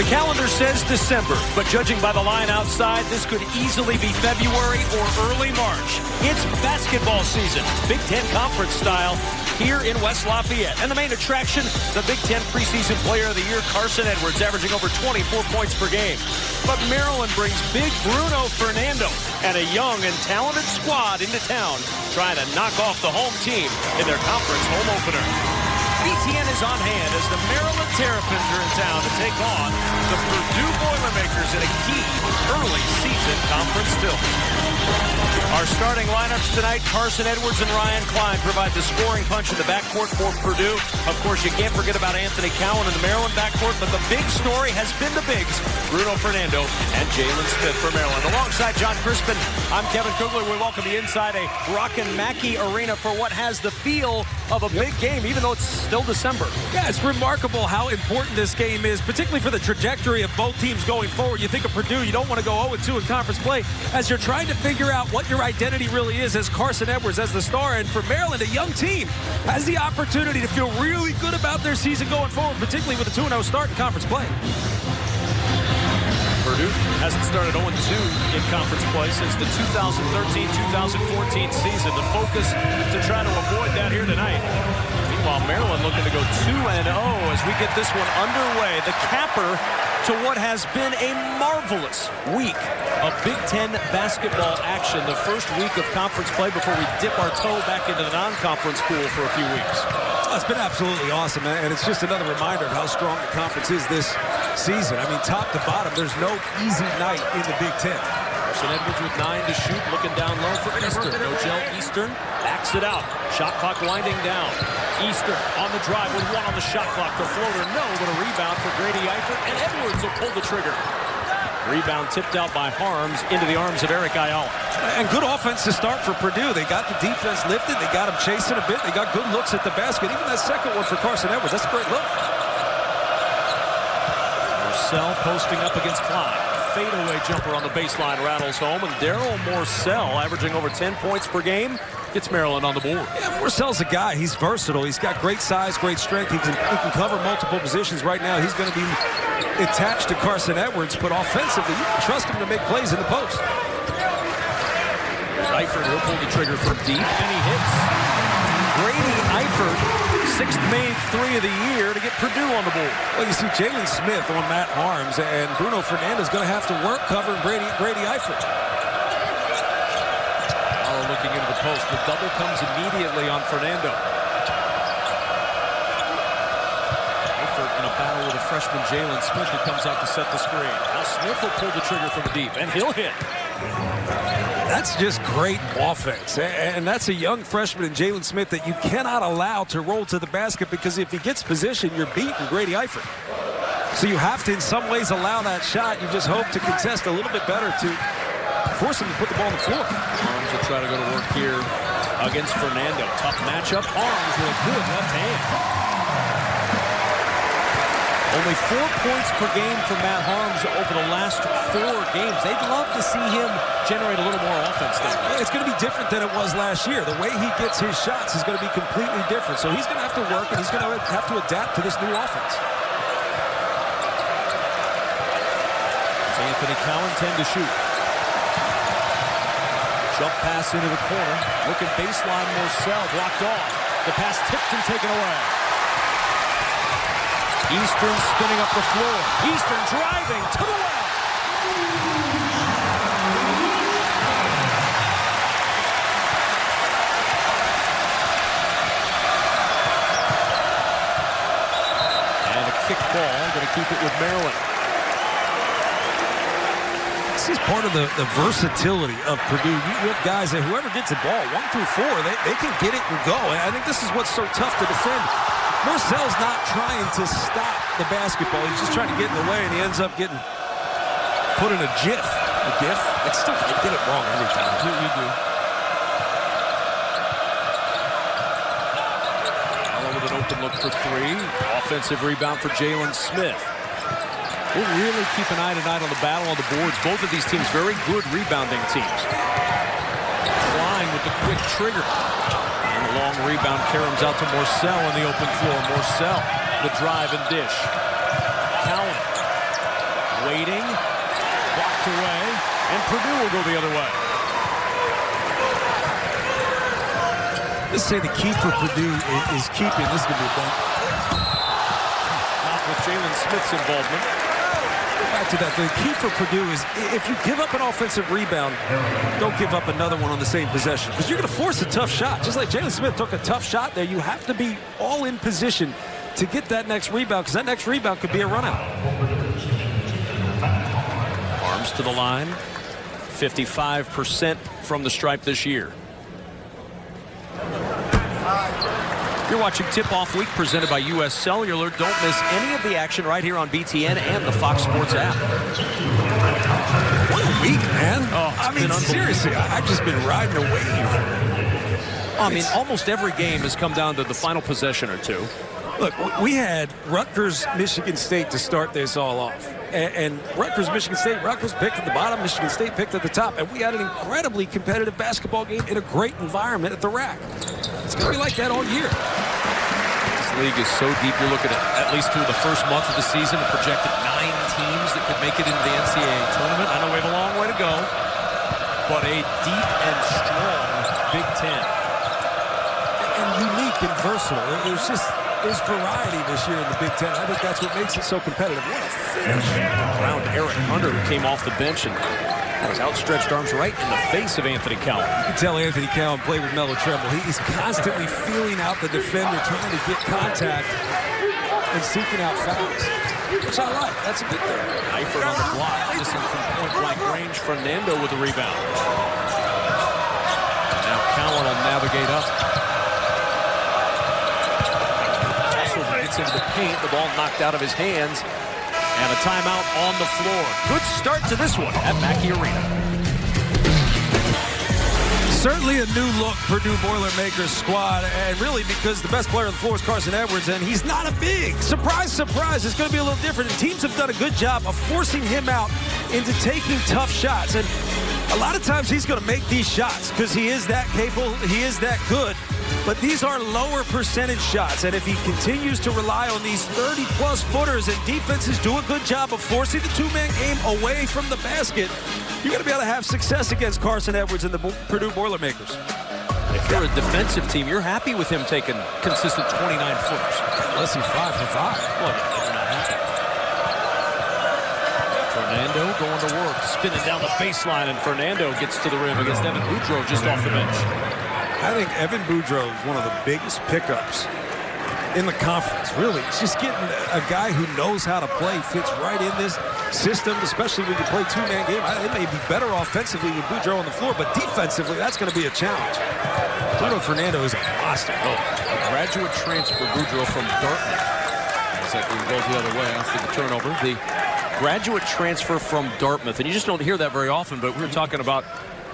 The calendar says December, but judging by the line outside, this could easily be February or early March. It's basketball season, Big Ten Conference style, here in West Lafayette. And the main attraction, the Big Ten preseason player of the year, Carsen Edwards, averaging over 24 points per game. But Maryland brings big Bruno Fernando and a young and talented squad into town, trying to knock off the home team in their conference home opener. BTN is on hand as the Maryland Terrapins are in town to take on the Purdue Boilermakers in a key early season conference tilt. Our starting lineups tonight, Carsen Edwards and Ryan Klein provide the scoring punch in the backcourt for Purdue. Of course, you can't forget about Anthony Cowan in the Maryland backcourt, but the big story has been the bigs, Bruno Fernando and Jalen Smith for Maryland. Alongside John Crispin, I'm Kevin Kugler. We welcome you inside a Rockin' Mackey Arena for what has the feel of a big game, even though it's still December. Yeah, it's remarkable how important this game is, particularly for the trajectory of both teams going forward. You think of Purdue, you don't want to go 0-2 in conference play as you're trying to figure out what your identity really is as Carsen Edwards as the star. And for Maryland, a young team has the opportunity to feel really good about their season going forward, particularly with a 2-0 start in conference play. Purdue hasn't started 0-2 in conference play since the 2013-2014 season. The focus to try to avoid that here tonight. Meanwhile, Maryland looking to go 2-0 as we get this one underway. The capper to what has been a marvelous week of Big Ten basketball action. The first week of conference play before we dip our toe back into the non-conference pool for a few weeks. It's been absolutely awesome, and it's just another reminder of how strong the conference is this season. I mean, top to bottom, there's no easy night in the Big Ten. Carsen Edwards with 9 to shoot, looking down low for Eastern. Nogel Eastern backs it out. Shot clock winding down. Eastern on the drive with 1 on the shot clock. The floater, no, but a rebound for Grady Eifert, and Edwards will pull the trigger. Rebound tipped out by Harms into the arms of Eric Ayala. And good offense to start for Purdue. They got the defense lifted. They got him chasing a bit. They got good looks at the basket. Even that second one for Carsen Edwards, that's a great look. Morsell posting up against Klein. Fadeaway jumper on the baseline rattles home. And Daryl Morsell, averaging over 10 points per game, gets Maryland on the board. Yeah, Morsell's a guy. He's versatile. He's got great size, great strength. He can cover multiple positions. Right now, he's going to be attached to Carsen Edwards, but offensively, you can trust him to make plays in the post. Eifert will pull the trigger from deep, and he hits. Grady Eifert, 6th main 3 of the year to get Purdue on the board. Well, you see Jalen Smith on Matt Harms, and Bruno Fernando is going to have to work covering Grady Eifert. Looking into the post. The double comes immediately on Fernando. Eifert in a battle with a freshman Jalen Smith who comes out to set the screen. Now Smith will pull the trigger from deep, and he'll hit. That's just great offense. And that's a young freshman in Jalen Smith that you cannot allow to roll to the basket, because if he gets position, you're beating Grady Eifert. So you have to, in some ways, allow that shot. You just hope to contest a little bit better to force him to put the ball on the floor. Harms will try to go to work here against Fernando. Tough matchup. Harms with a good left hand. Only 4 points per game for Matt Harms over the last 4 games. They'd love to see him generate a little more offense there. Yeah, it's going to be different than it was last year. The way he gets his shots is going to be completely different. So he's going to have to work, and he's going to have to adapt to this new offense. Anthony Cowan, 10 to shoot. Jump pass into the corner. Looking baseline, Morsell blocked off. The pass tipped and taken away. Eastern spinning up the floor. Eastern driving to the well. And a kick ball. Going to keep it with Maryland. This is part of the versatility of Purdue. You have guys that whoever gets the ball, 1 through 4, they can get it and go. And I think this is what's so tough to defend. Morsell's not trying to stop the basketball. He's just trying to get in the way, and he ends up getting put in a GIF. A GIF? It's still, I get it wrong every time. You do. All with an open look for 3. Offensive rebound for Jalen Smith. We'll really keep an eye tonight on the battle on the boards. Both of these teams very good rebounding teams. Klein with the quick trigger. And a long rebound caroms out to Morsell on the open floor. Morsell, the drive and dish. Cowan waiting. Blocked away. And Purdue will go the other way. Let's say the key for Purdue is keeping. This is going to be a dunk. Not with Jalen Smith's involvement. Back to that. The key for Purdue is if you give up an offensive rebound, don't give up another one on the same possession, because you're going to force a tough shot. Just like Jalen Smith took a tough shot there, you have to be all in position to get that next rebound, because that next rebound could be a run out. Arms to the line. 55% from the stripe this year. You're watching Tip-Off Week presented by U.S. Cellular. Don't miss any of the action right here on BTN and the Fox Sports app. What a week, man. Oh, I mean, seriously, I've just been riding a wave. I mean, almost every game has come down to the final possession or two. Look, we had Rutgers, Michigan State to start this all off. And Rutgers, Michigan State, Rutgers picked at the bottom, Michigan State picked at the top. And we had an incredibly competitive basketball game in a great environment at the rack. It's going to be like that all year. This league is so deep. You're looking at least through the first month of the season, a projected 9 teams that could make it into the NCAA tournament. I know we have a long way to go, but a deep and strong Big Ten. And unique and versatile. There's variety this year in the Big Ten. I think that's what makes it so competitive. What a finish. Around Eric Hunter, who came off the bench and had his outstretched arms right in the face of Anthony Cowan. You can tell Anthony Cowan played with Melo Trimble. He's constantly feeling out the defender, trying to get contact and seeking out fouls, which I like. That's a good thing. Eifert on the block. Missing from point-blank range. Fernando with the rebound. Now Cowan will navigate up. Gets into the paint. The ball knocked out of his hands. And a timeout on the floor. Good start to this one at Mackey Arena. Certainly a new look Purdue Boilermakers squad, and really because the best player on the floor is Carsen Edwards, and he's not a big. Surprise, surprise, it's going to be a little different. And teams have done a good job of forcing him out into taking tough shots. And a lot of times he's going to make these shots because he is that capable, he is that good. But these are lower percentage shots, and if he continues to rely on these 30-plus footers and defenses do a good job of forcing the two-man game away from the basket, you're going to be able to have success against Carsen Edwards and the Purdue Boilermakers. If you're a defensive team, you're happy with him taking consistent 29-footers. Unless he's 5 for 5. Well, you're not happy. Fernando going to work, spinning down the baseline, and Fernando gets to the rim against Evan Boudreau just off the bench. I think Evan Boudreau is one of the biggest pickups in the conference. Really, it's just getting a guy who knows how to play, fits right in this system, especially when you play two-man game. It may be better offensively with Boudreau on the floor, but defensively, that's going to be a challenge. Bruno Fernando is a monster. Oh, a graduate transfer, Boudreau from Dartmouth. Looks like we can go the other way after the turnover. The graduate transfer from Dartmouth, and you just don't hear that very often, but we were talking about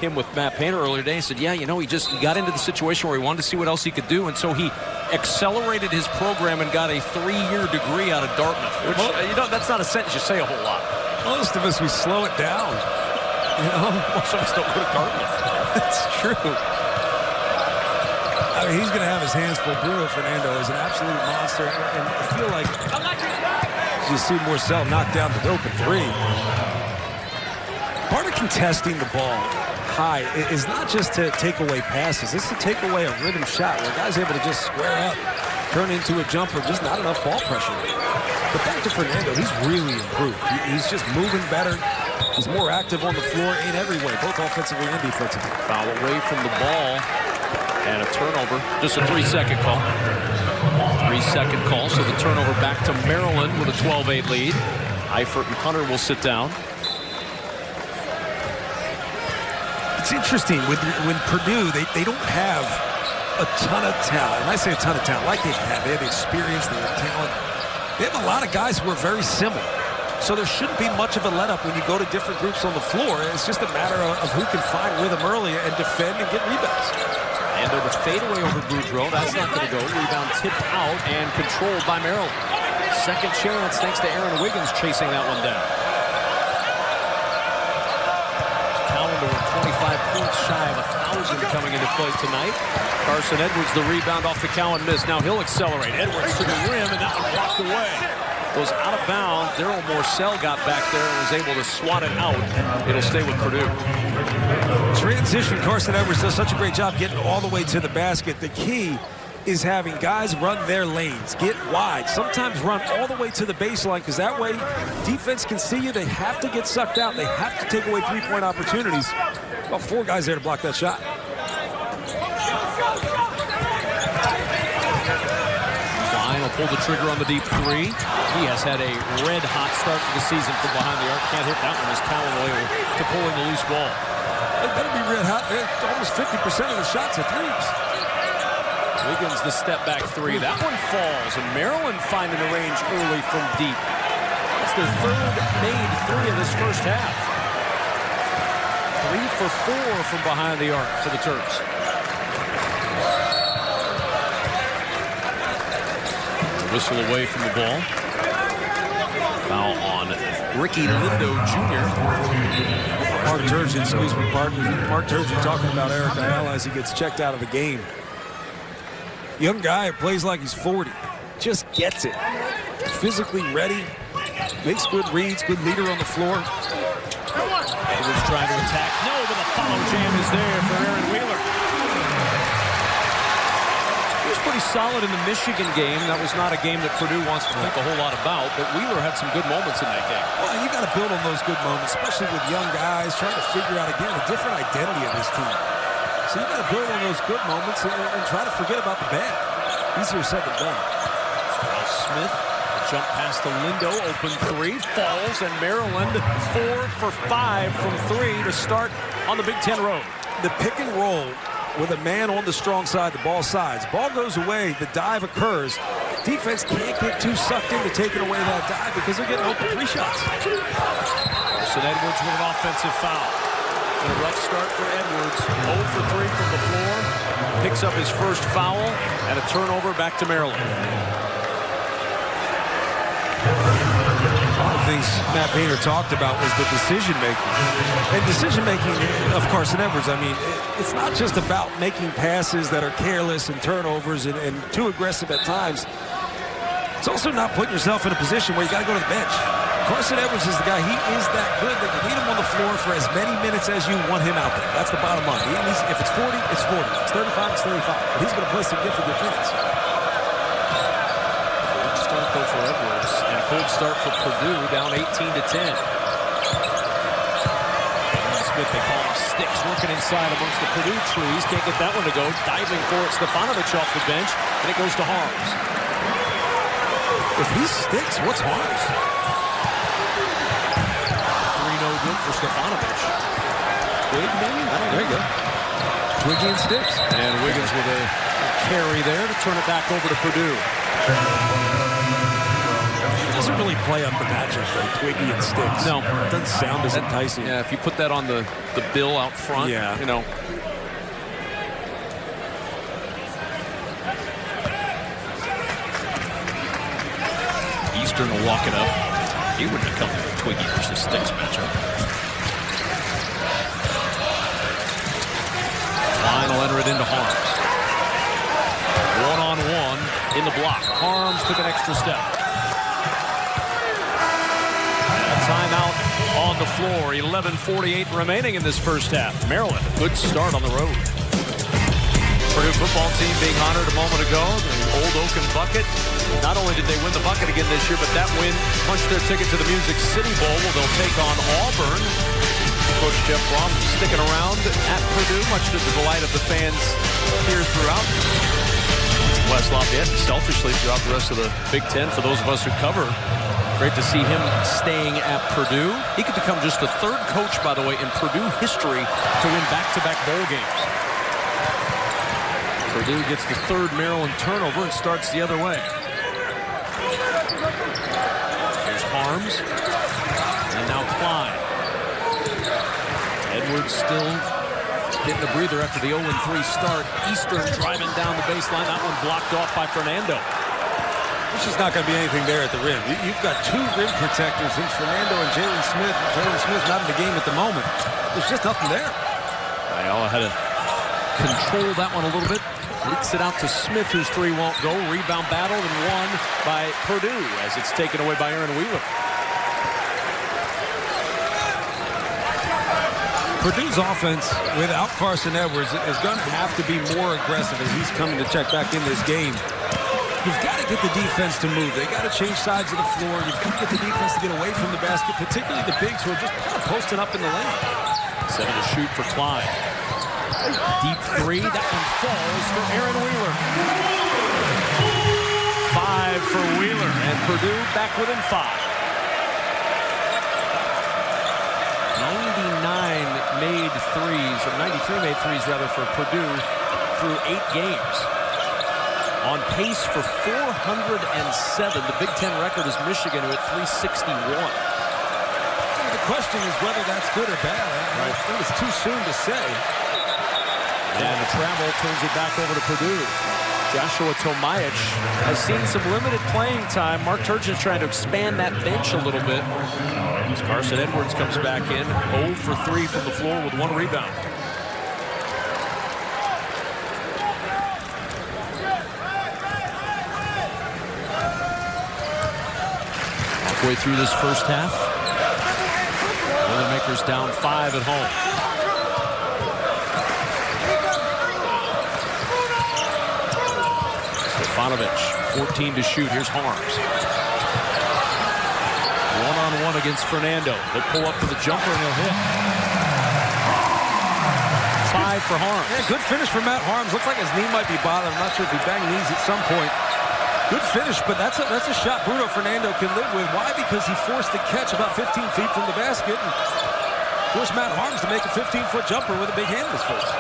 him with Matt Painter earlier today. He said, yeah, you know, he got into the situation where he wanted to see what else he could do, and so he accelerated his program and got a 3-year degree out of Dartmouth, which, you know, that's not a sentence you say a whole lot. Most of us, we slow it down. You know, most of us don't go to Dartmouth. That's true. I mean, he's going to have his hands full. Bruno Fernando is an absolute monster, and I feel like you see Morcell knock down the open three. Part of contesting the ball high is not just to take away passes. It's to take away a rhythm shot where a guy's able to just square up, turn into a jumper, just not enough ball pressure. But back to Fernando, he's really improved. He's just moving better. He's more active on the floor in every way, both offensively and defensively. Foul away from the ball and a turnover. Just a 3-second call. 3-second call, so the turnover back to Maryland with a 12-8 lead. Eifert and Hunter will sit down. It's interesting when Purdue, they don't have a ton of talent. And I say a ton of talent, like they have experience, they have talent. They have a lot of guys who are very similar. So there shouldn't be much of a let-up when you go to different groups on the floor. It's just a matter of who can find rhythm early and defend and get rebounds. And the fadeaway over Boudreau. That's not going to go. Rebound tipped out and controlled by Maryland. Second chance thanks to Aaron Wiggins chasing that one down. Calendar with 25 points shy of 1,000 coming into play tonight. Carsen Edwards, the rebound off the Cowan miss. Now he'll accelerate. Edwards to the rim, and that one blocked away. goes out of bounds. Daryl Morcell got back there and was able to swat it out. It'll stay with Purdue. Transition, Carsen Edwards does such a great job getting all the way to the basket. The key is having guys run their lanes, get wide, sometimes run all the way to the baseline, because that way defense can see you. They have to get sucked out. They have to take away three-point opportunities. About 4 guys there to block that shot. Klein will pull the trigger on the deep 3. He has had a red-hot start to the season from behind the arc. Can't hit that one as Callaway to pulling the loose ball. They better be red hot. Almost 50% of the shots are threes. Wiggins the step back 3. That one falls, and Maryland finding a range early from deep. That's their 3rd made 3 in this first half. 3 for 4 from behind the arc for the Terps. Whistle away from the ball. Foul on Ricky Lindo Jr. Mark Turgeon, excuse me, pardon. Mark Turgeon talking about Eric Ayala as he gets checked out of the game. Young guy who plays like he's 40. Just gets it. Physically ready. Makes good reads. Good leader on the floor. Edwards trying to attack. No, but the follow jam is there for Aaron Wheeler. He was pretty solid in the Michigan game. That was not a game that Purdue wants to think a whole lot about, but Wheeler had some good moments in that game. Well, you got to build on those good moments, especially with young guys trying to figure out, again, a different identity of this team. So you got to build on those good moments and try to forget about the bad. Easier said than done. Smith, jump past the Lindo, open 3, falls, and Maryland 4 for 5 from 3 to start on the Big Ten road. The pick and roll with a man on the strong side, the ball sides. Ball goes away, the dive occurs. Defense can't get too sucked into taking away that dive because they're getting open 3 shots. Carsen Edwards with an offensive foul. And a rough start for Edwards. 0 for 3 from the floor. Picks up his first foul and a turnover back to Maryland. One of the things Matt Painter talked about was the decision-making. And decision-making of Carsen Edwards, I mean, it's not just about making passes that are careless and turnovers and too aggressive at times. It's also not putting yourself in a position where you got to go to the bench. Carsen Edwards is the guy. He is that good that you need him on the floor for as many minutes as you want him out there. That's the bottom line. If it's 40, it's 40. If it's 35, it's 35. But he's going to play significant minutes. Good start, though, for Edwards. And a good start for Purdue, down 18-10. Smith, they call him Sticks, working inside amongst the Purdue trees. Can't get that one to go. Diving for it, Stefanovic off the bench. And it goes to Harms. If he sticks, what's Harms? No good for Stefanovic. Twig, maybe? There you go. Twiggy and Sticks. And Wiggins with a carry there to turn it back over to Purdue. It doesn't really play up the matchup, though, Twiggy and Sticks. No. It doesn't sound as enticing. Yeah, if you put that on the bill out front, yeah. You know. Eastern will walk it up. He wouldn't have come to the Twiggy versus Sticks matchup. Klein will enter it into Harms. One-on-one in the block. Harms took an extra step. And a timeout on the floor. 11:48 remaining in this first half. Maryland, a good start on the road. Purdue football team being honored a moment ago. The Old Oaken Bucket. Not only did they win the bucket again this year, but that win punched their ticket to the Music City Bowl, where they'll take on Auburn. Coach Jeff Brom sticking around at Purdue, much to the delight of the fans here throughout West Lafayette, and selfishly throughout the rest of the Big Ten. For those of us who cover, great to see him staying at Purdue. He could become just the 3rd coach, by the way, in Purdue history to win back-to-back bowl games. Purdue gets the 3rd Maryland turnover and starts the other way. Here's Harms. And now Klein. Edwards still getting a breather after the 0-3 start. Eastern driving down the baseline. That one blocked off by Fernando. There's just not going to be anything there at the rim. You've got 2 rim protectors in Fernando and Jalen Smith. Jalen Smith not in the game at the moment. There's just nothing there. Ayala had to control that one a little bit. Leaks it out to Smith, whose three won't go. Rebound battled and won by Purdue as it's taken away by Aaron Wheeler. Purdue's offense without Carsen Edwards is going to have to be more aggressive as he's coming to check back in this game. You've got to get the defense to move. They got to change sides of the floor. You've got to get the defense to get away from the basket, particularly the bigs who are just kind of posting up in the lane. 7 to shoot for Klein. Deep three. That one falls for Aaron Wheeler. 5 for Wheeler, and Purdue back within 5. 99 made threes, or 93 made threes rather, for Purdue through 8 games. On pace for 407. The Big Ten record is Michigan, who at 361. The question is whether that's good or bad. I think it's too soon to say. And the travel turns it back over to Purdue. Joshua Tomajic has seen some limited playing time. Mark Turgeon's trying to expand that bench a little bit. As Carsen Edwards comes back in, 0 for 3 from the floor with 1 rebound. Halfway through this first half, Boilermakers down 5 at home. Stefanovic, 14 to shoot. Here's Harms. One-on-one against Fernando. They'll pull up for the jumper and he'll hit. 5 for Harms. Yeah, good finish for Matt Harms. Looks like his knee might be bothering. I'm not sure if he banged knees at some point. Good finish, but that's a shot Bruno Fernando can live with. Why? Because he forced the catch about 15 feet from the basket and forced Matt Harms to make a 15-foot jumper with a big hand in his face.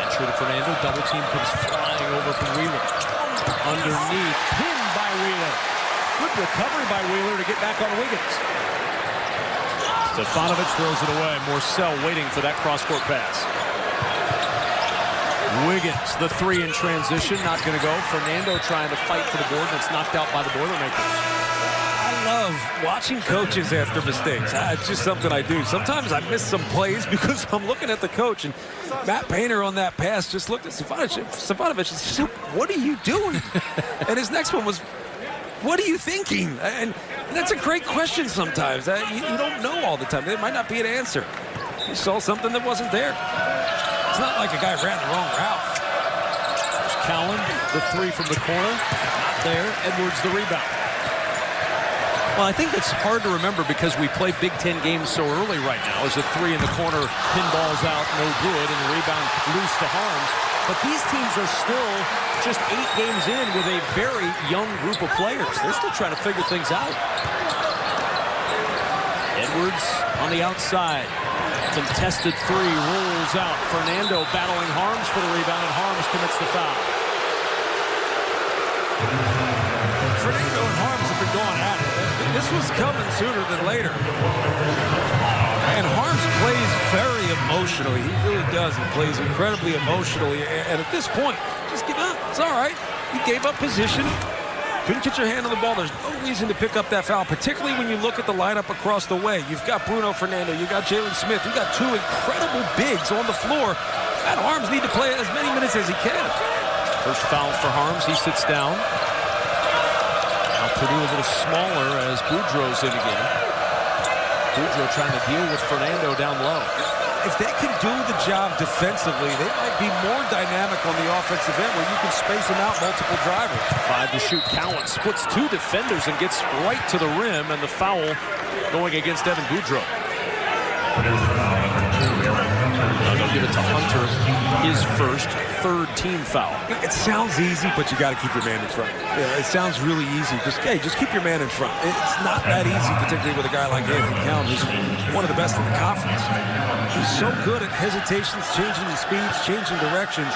Entry to Fernando. Double team comes flying over from Wheeler. Underneath. Pinned by Wheeler. Good recovery by Wheeler to get back on Wiggins. Stefanovic throws it away. Morcell waiting for that cross-court pass. Wiggins, the 3 in transition, not going to go. Fernando trying to fight for the board, and it's knocked out by the Boilermakers. I love watching coaches after mistakes. It's just something I do. Sometimes I miss some plays because I'm looking at the coach, and Matt Painter on that pass just looked at Stefanovic and said, "What are you doing?" And his next one was, "What are you thinking?" And that's a great question sometimes. You don't know all the time. There might not be an answer. You saw something that wasn't there. It's not like a guy ran the wrong route. There's Cowan, the 3 from the corner. Not there. Edwards, the rebound. Well, I think it's hard to remember because we play Big Ten games so early right now. As the 3 in the corner, pinballs out, no good, and the rebound loose to Harms. But these teams are still just 8 games in with a very young group of players. They're still trying to figure things out. Edwards on the outside. Contested 3 rolls out. Fernando battling Harms for the rebound, and Harms commits the foul. Fernando and Harms have been going at it. This was coming sooner than later. And Harms plays very emotionally. He really does. He plays incredibly emotionally. And at this point, just give up. It's all right. You gave up position. Couldn't get your hand on the ball. There's no reason to pick up that foul, particularly when you look at the lineup across the way. You've got Bruno Fernando. You've got Jalen Smith. You've got 2 incredible bigs on the floor. Matt Harms need to play as many minutes as he can. First foul for Harms. He sits down. Now Purdue a little smaller as Boudreaux's in again. Boudreaux trying to deal with Fernando down low. If they can do the job defensively, they might be more dynamic on the offensive end where you can space them out multiple drivers. 5 to shoot. Cowan splits 2 defenders and gets right to the rim, and the foul going against Evan Boudreaux. Now they'll give it to Hunter, his first 3rd team foul. It sounds easy, but you got to keep your man in front. Yeah, it sounds really easy. Just keep your man in front. It's not that easy, particularly with a guy like Anthony Cowan, who's one of the best in the conference. He's so good at hesitations, changing the speeds, changing directions,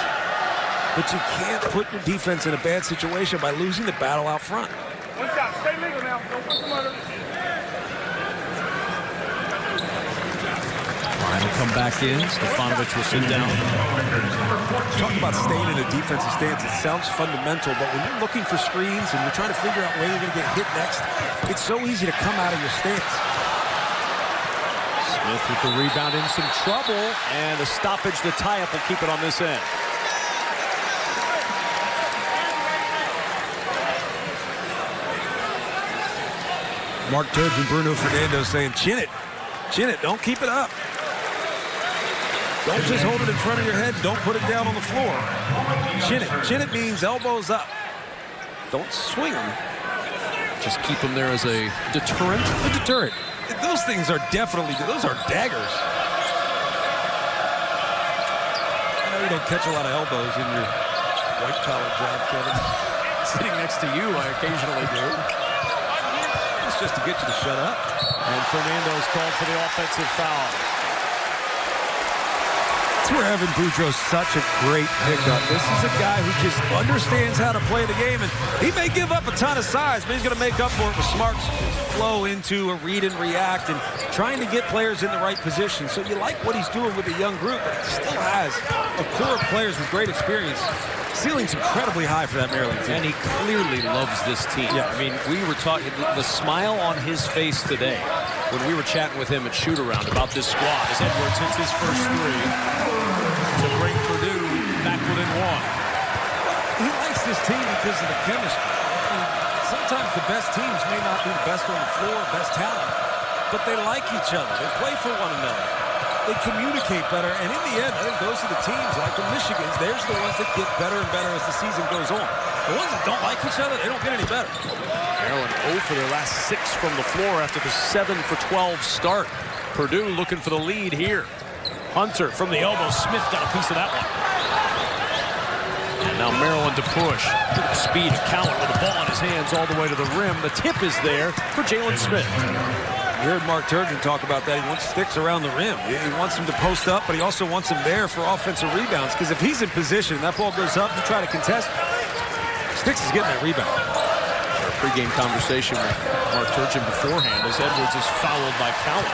but you can't put your defense in a bad situation by losing the battle out front. One shot. Stay legal now. Don't put them under. Will come back in. Stefanovic will sit down. Talk about staying in a defensive stance. It sounds fundamental, but when you're looking for screens and you're trying to figure out where you're going to get hit next, it's so easy to come out of your stance. Smith with the rebound in some trouble, and a stoppage. The tie-up will keep it on this end. Mark Turgeon, Bruno Fernando saying, chin it, don't keep it up. Don't just hold it in front of your head, don't put it down on the floor. Chin it means elbows up. Don't swing them. Just keep them there as a deterrent. A deterrent. Those things are definitely, those are daggers. I know you don't catch a lot of elbows in your white-collar job, Kevin. Sitting next to you, I occasionally do. It's just to get you to shut up. And Fernando's called for the offensive foul. That's where Evan Boudreau's such a great pickup. This is a guy who just understands how to play the game, and he may give up a ton of size, but he's going to make up for it with smart flow into a read and react and trying to get players in the right position. So you like what he's doing with a young group, but he still has a core of players with great experience. Ceiling's incredibly high for that Maryland team. And he clearly loves this team. Yeah. I mean, we were talking, the smile on his face today when we were chatting with him at shoot-around about this squad as Edwards hits his first three to bring Purdue back within one. He likes this team because of the chemistry. I mean, sometimes the best teams may not be the best on the floor, best talent, but they like each other. They play for one another. They communicate better, and in the end, I think those are the teams, like the Michigans, there's the ones that get better and better as the season goes on. The ones that don't like each other, they don't get any better. Maryland 0 for their last 6 from the floor after the 7 for 12 start. Purdue looking for the lead here. Hunter from the elbow. Smith got a piece of that one. And now Maryland to push. Look at the speed of Cowan with the ball in his hands all the way to the rim. The tip is there for Jalen Smith. You heard Mark Turgeon talk about that. He wants sticks around the rim. He wants him to post up, but he also wants him there for offensive rebounds. Because if he's in position, that ball goes up, you try to contest. Sticks is getting that rebound. Our pregame conversation with Mark Turgeon beforehand as Edwards is fouled by Cowan.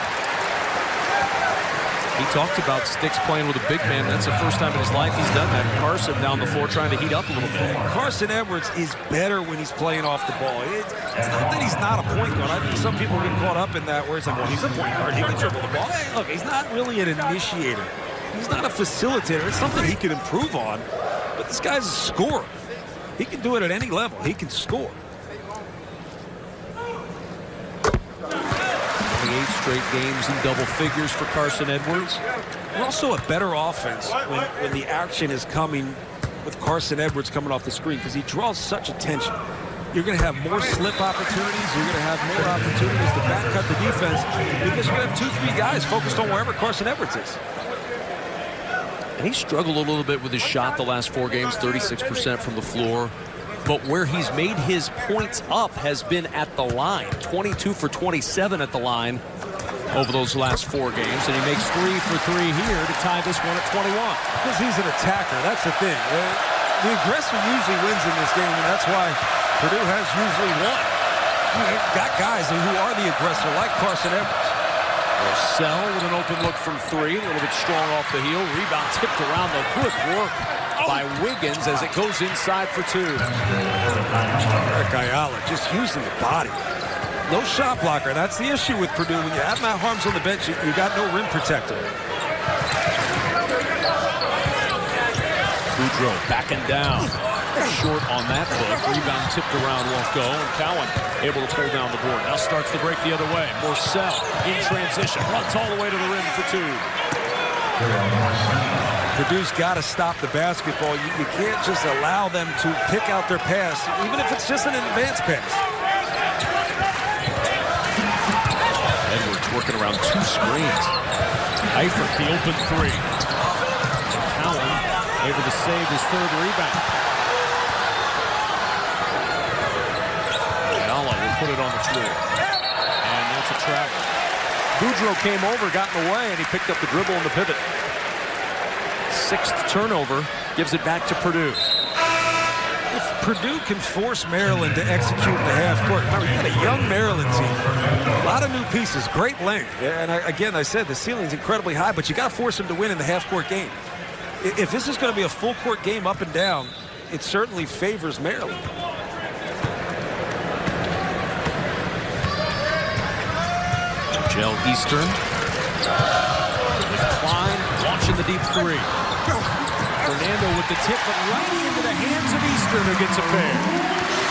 He talked about Sticks playing with a big man. That's the first time in his life he's done that. Carsen down the floor trying to heat up a little bit. Carsen Edwards is better when he's playing off the ball. It's not that he's not a point guard. I think some people get caught up in that where it's like, well, he's a point guard. He can dribble the ball. Hey, look, he's not really an initiator. He's not a facilitator. It's something he can improve on. But this guy's a scorer. He can do it at any level. He can score. 28 straight games in double figures for Carsen Edwards. We're also a better offense when the action is coming with Carsen Edwards coming off the screen because he draws such attention. You're going to have more slip opportunities. You're going to have more opportunities to back cut the defense because you're going to have 2-3 guys focused on wherever Carsen Edwards is. And he struggled a little bit with his shot the last 4 games, 36% from the floor. But where he's made his points up has been at the line. 22 for 27 at the line over those last 4 games. And he makes 3 for 3 here to tie this one at 21. Because he's an attacker. That's the thing. The aggressor usually wins in this game, and that's why Purdue has usually won. You've got guys who are the aggressor, like Carsen Edwards. Sell with an open look from 3. A little bit strong off the heel. Rebound tipped around the good work by Wiggins as it goes inside for 2. Eric Ayala just using the body. No shot blocker. That's the issue with Purdue. When you have Matt Harms on the bench, you got no rim protector. Boudreau backing down. Short on that look. Rebound tipped around, won't go. And Cowan able to pull down the board. Now starts the break the other way. Morcell in transition. Runs all the way to the rim for 2. Purdue's got to stop the basketball. You can't just allow them to pick out their pass, even if it's just an advanced pass. Edwards working around 2 screens. Eifert, the open 3. Cowan able to save his 3rd rebound. Ayala will put it on the floor. And that's a travel. Boudreau came over, got in the way, and he picked up the dribble and the pivot. 6th turnover gives it back to Purdue. If Purdue can force Maryland to execute in the half court, remember, you got a young Maryland team. A lot of new pieces, great length. And again, I said the ceiling's incredibly high, but you got to force them to win in the half court game. If this is going to be a full court game up and down, it certainly favors Maryland. Jell Eastern. With Klein launching the deep 3. Fernando with the tip, but right into the hands of Eastern, who gets a pair.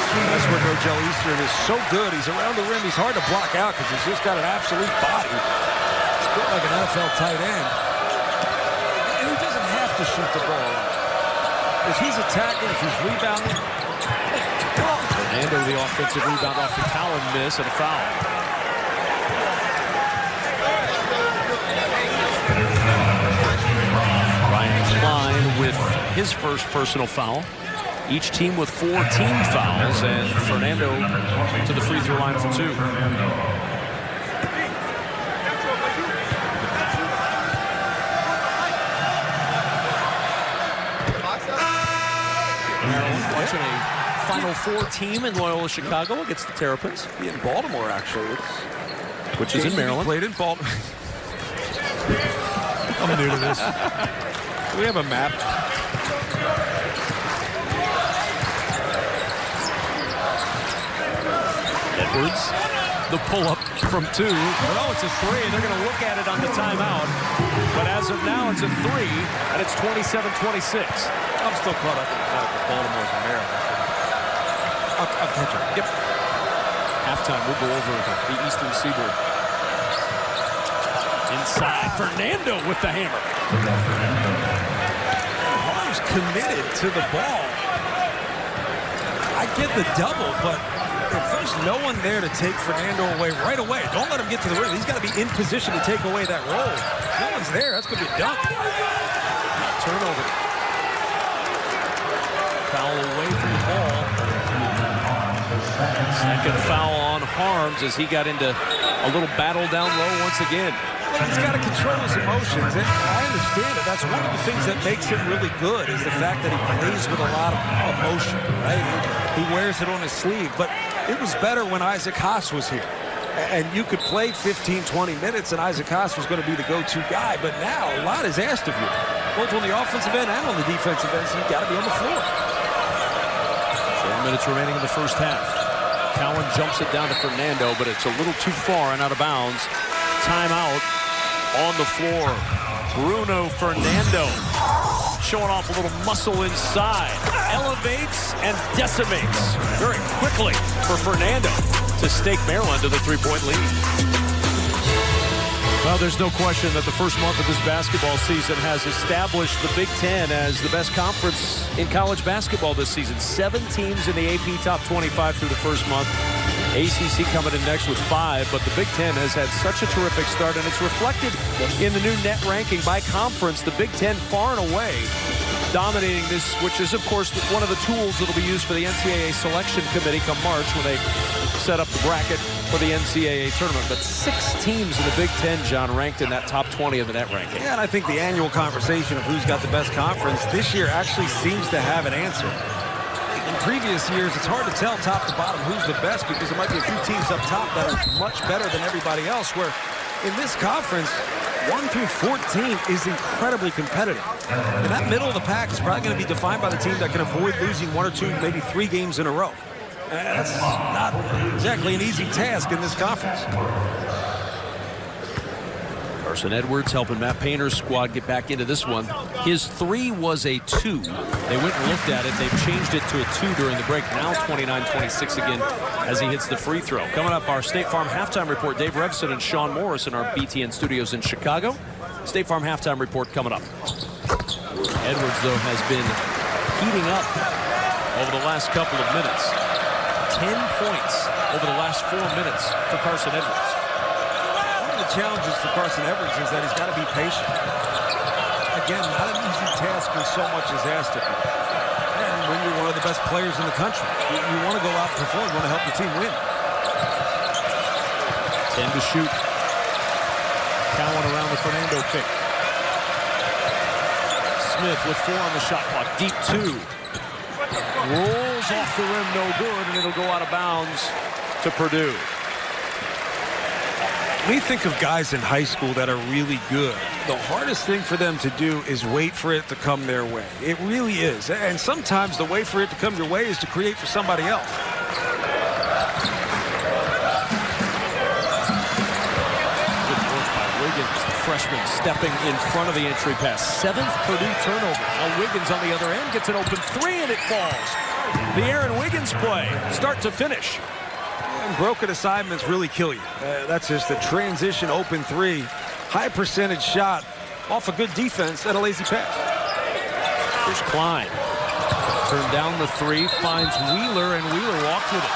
That's where Nigel Eastern is so good. He's around the rim. He's hard to block out because he's just got an absolute body. He's built like an NFL tight end. And he doesn't have to shoot the ball. If he's attacking, if he's rebounding. Fernando, the offensive rebound off the Cowan miss and a foul. Ryan Klein with his first personal foul. Each team with 4 team fouls, and Fernando to the free throw line for 2. Maryland watching a Final Four team in Loyola Chicago against the Terrapins. In Baltimore, actually. Which is in Maryland. Played in Baltimore. I'm new to this. Do we have a map? Edwards, the pull-up from 2. No, it's a 3. They're going to look at it on the timeout. But as of now, it's a 3, and it's 27-26. I'm still caught up in the fact that Baltimore's in Maryland. I'll catch up. Yep. Halftime, we'll go over the Eastern Seaboard. Inside, Fernando with the hammer. Harm's committed to the ball. I get the double, but if there's no one there to take Fernando away right away, don't let him get to the rim. He's got to be in position to take away that roll. If no one's there, that's going to be a dunk. Turnover. Foul away from the ball. Second foul on Harms as he got into a little battle down low once again. Well, he's got to control his emotions, and I understand it. That's one of the things that makes him really good is the fact that he plays with a lot of emotion, right? He wears it on his sleeve, but it was better when Isaac Haas was here. And you could play 15, 20 minutes, and Isaac Haas was going to be the go-to guy, but now a lot is asked of you, both on the offensive end and on the defensive end, so you've got to be on the floor. 4 minutes remaining in the first half. Cowan jumps it down to Fernando, but it's a little too far and out of bounds. Timeout on the floor. Bruno Fernando showing off a little muscle inside. Elevates and decimates very quickly for Fernando to stake Maryland to the 3-point lead. Well, there's no question that the first month of this basketball season has established the Big Ten as the best conference in college basketball this season. 7 teams in the AP Top 25 through the first month. ACC coming in next with 5, but the Big Ten has had such a terrific start, and it's reflected in the new net ranking by conference. The Big Ten far and away dominating this, which is, of course, one of the tools that will be used for the NCAA selection committee come March when they set up the bracket for the NCAA tournament. But 6 teams in the Big Ten, John, ranked in that top 20 of the net ranking. Yeah, and I think the annual conversation of who's got the best conference this year actually seems to have an answer. In previous years, it's hard to tell top to bottom who's the best because there might be a few teams up top that are much better than everybody else, where in this conference, 1 through 14 is incredibly competitive. And that middle of the pack is probably going to be defined by the team that can avoid losing 1 or 2, maybe 3 games in a row. That's not exactly an easy task in this conference. Carsen Edwards helping Matt Painter's squad get back into this one. His 3 was a 2. They went and looked at it. They've changed it to a 2 during the break. Now 29-26 again as he hits the free throw. Coming up, our State Farm halftime report. Dave Revson and Sean Morris in our BTN studios in Chicago. State Farm halftime report coming up. Edwards, though, has been heating up over the last couple of minutes. 10 points over the last 4 minutes for Carsen Edwards. Challenges for Carsen Edwards is that he's got to be patient. Again, not an easy task when so much is asked of you. And when you're one of the best players in the country, you want to go out and perform, you want to help the team win. 10 to shoot. Cowan around the Fernando pick. Smith with 4 on the shot clock. Deep 2. Rolls off the rim, no good, and it'll go out of bounds to Purdue. We think of guys in high school that are really good. The hardest thing for them to do is wait for it to come their way. It really is. And sometimes the way for it to come your way is to create for somebody else. Good work by Wiggins, the freshman, stepping in front of the entry pass. 7th Purdue turnover. Now Wiggins on the other end gets an open 3, and it falls. The Aaron Wiggins play, start to finish. And broken assignments really kill you. That's just a transition open three. High percentage shot off a good defense and a lazy pass. Here's Klein. Turned down the three, finds Wheeler, and Wheeler walked with it.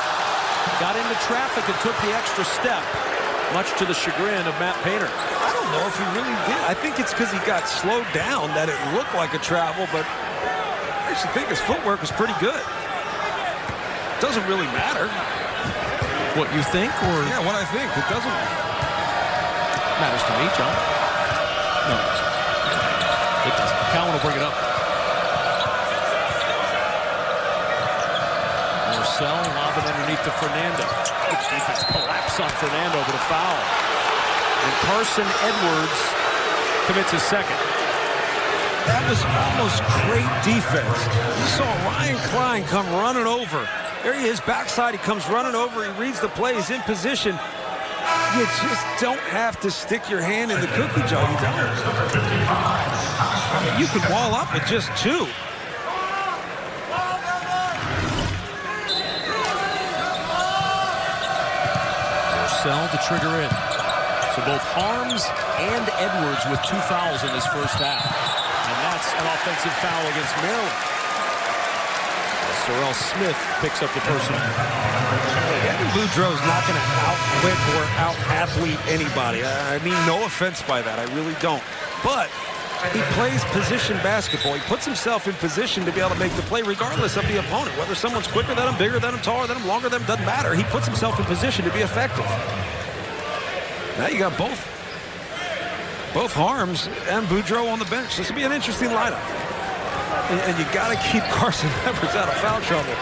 Got into traffic and took the extra step, much to the chagrin of Matt Painter. I don't know if he really did. I think it's because he got slowed down that it looked like a travel, but I actually think his footwork was pretty good. Doesn't really matter. What you think, or? Yeah, what I think. It doesn't Matters to me, John. No. It doesn't. Cowan will bring it up. Marcel lob it underneath to Fernando. Good defense collapse on Fernando, but a foul. And Carsen Edwards commits his second. That was almost great defense. You saw Ryan Klein come running over. There he is, backside. He comes running over. He reads the play. He's in position. You just don't have to stick your hand in the cookie jar. You don't. You can wall up with just two. Marcel to trigger in. So both Harms and Edwards with 2 fouls in this first half. And that's an offensive foul against Maryland. Sorrell Smith picks up the personal. Evan Boudreau's not going to out-quick or out-athlete anybody. I mean, no offense by that. I really don't. But he plays position basketball. He puts himself in position to be able to make the play regardless of the opponent. Whether someone's quicker than him, bigger than him, taller than him, longer than him, doesn't matter. He puts himself in position to be effective. Now you got both Harms and Boudreau on the bench. This will be an interesting lineup. And you got to keep Carsen Edwards out of foul trouble.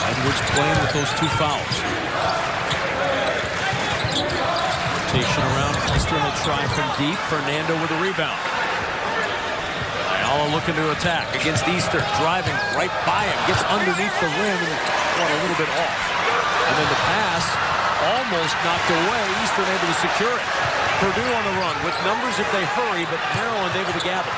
Edwards playing with those 2 fouls. Rotation around. Eastern will try from deep. Fernando with a rebound. Ayala looking to attack against Eastern. Driving right by him. Gets underneath the rim and a little bit off. And then the pass almost knocked away. Eastern able to secure it. Purdue on the run with numbers if they hurry, but Maryland able to gather.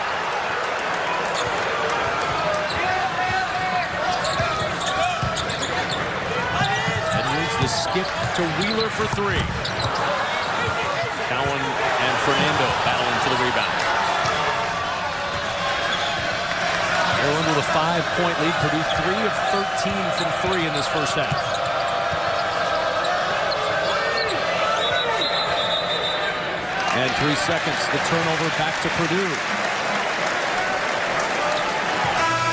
Edwards the skip to Wheeler for 3. Cowan and Fernando battling for the rebound. Maryland with a 5-point lead. Purdue 3 of 13 from 3 in this first half. And 3 seconds, the turnover back to Purdue.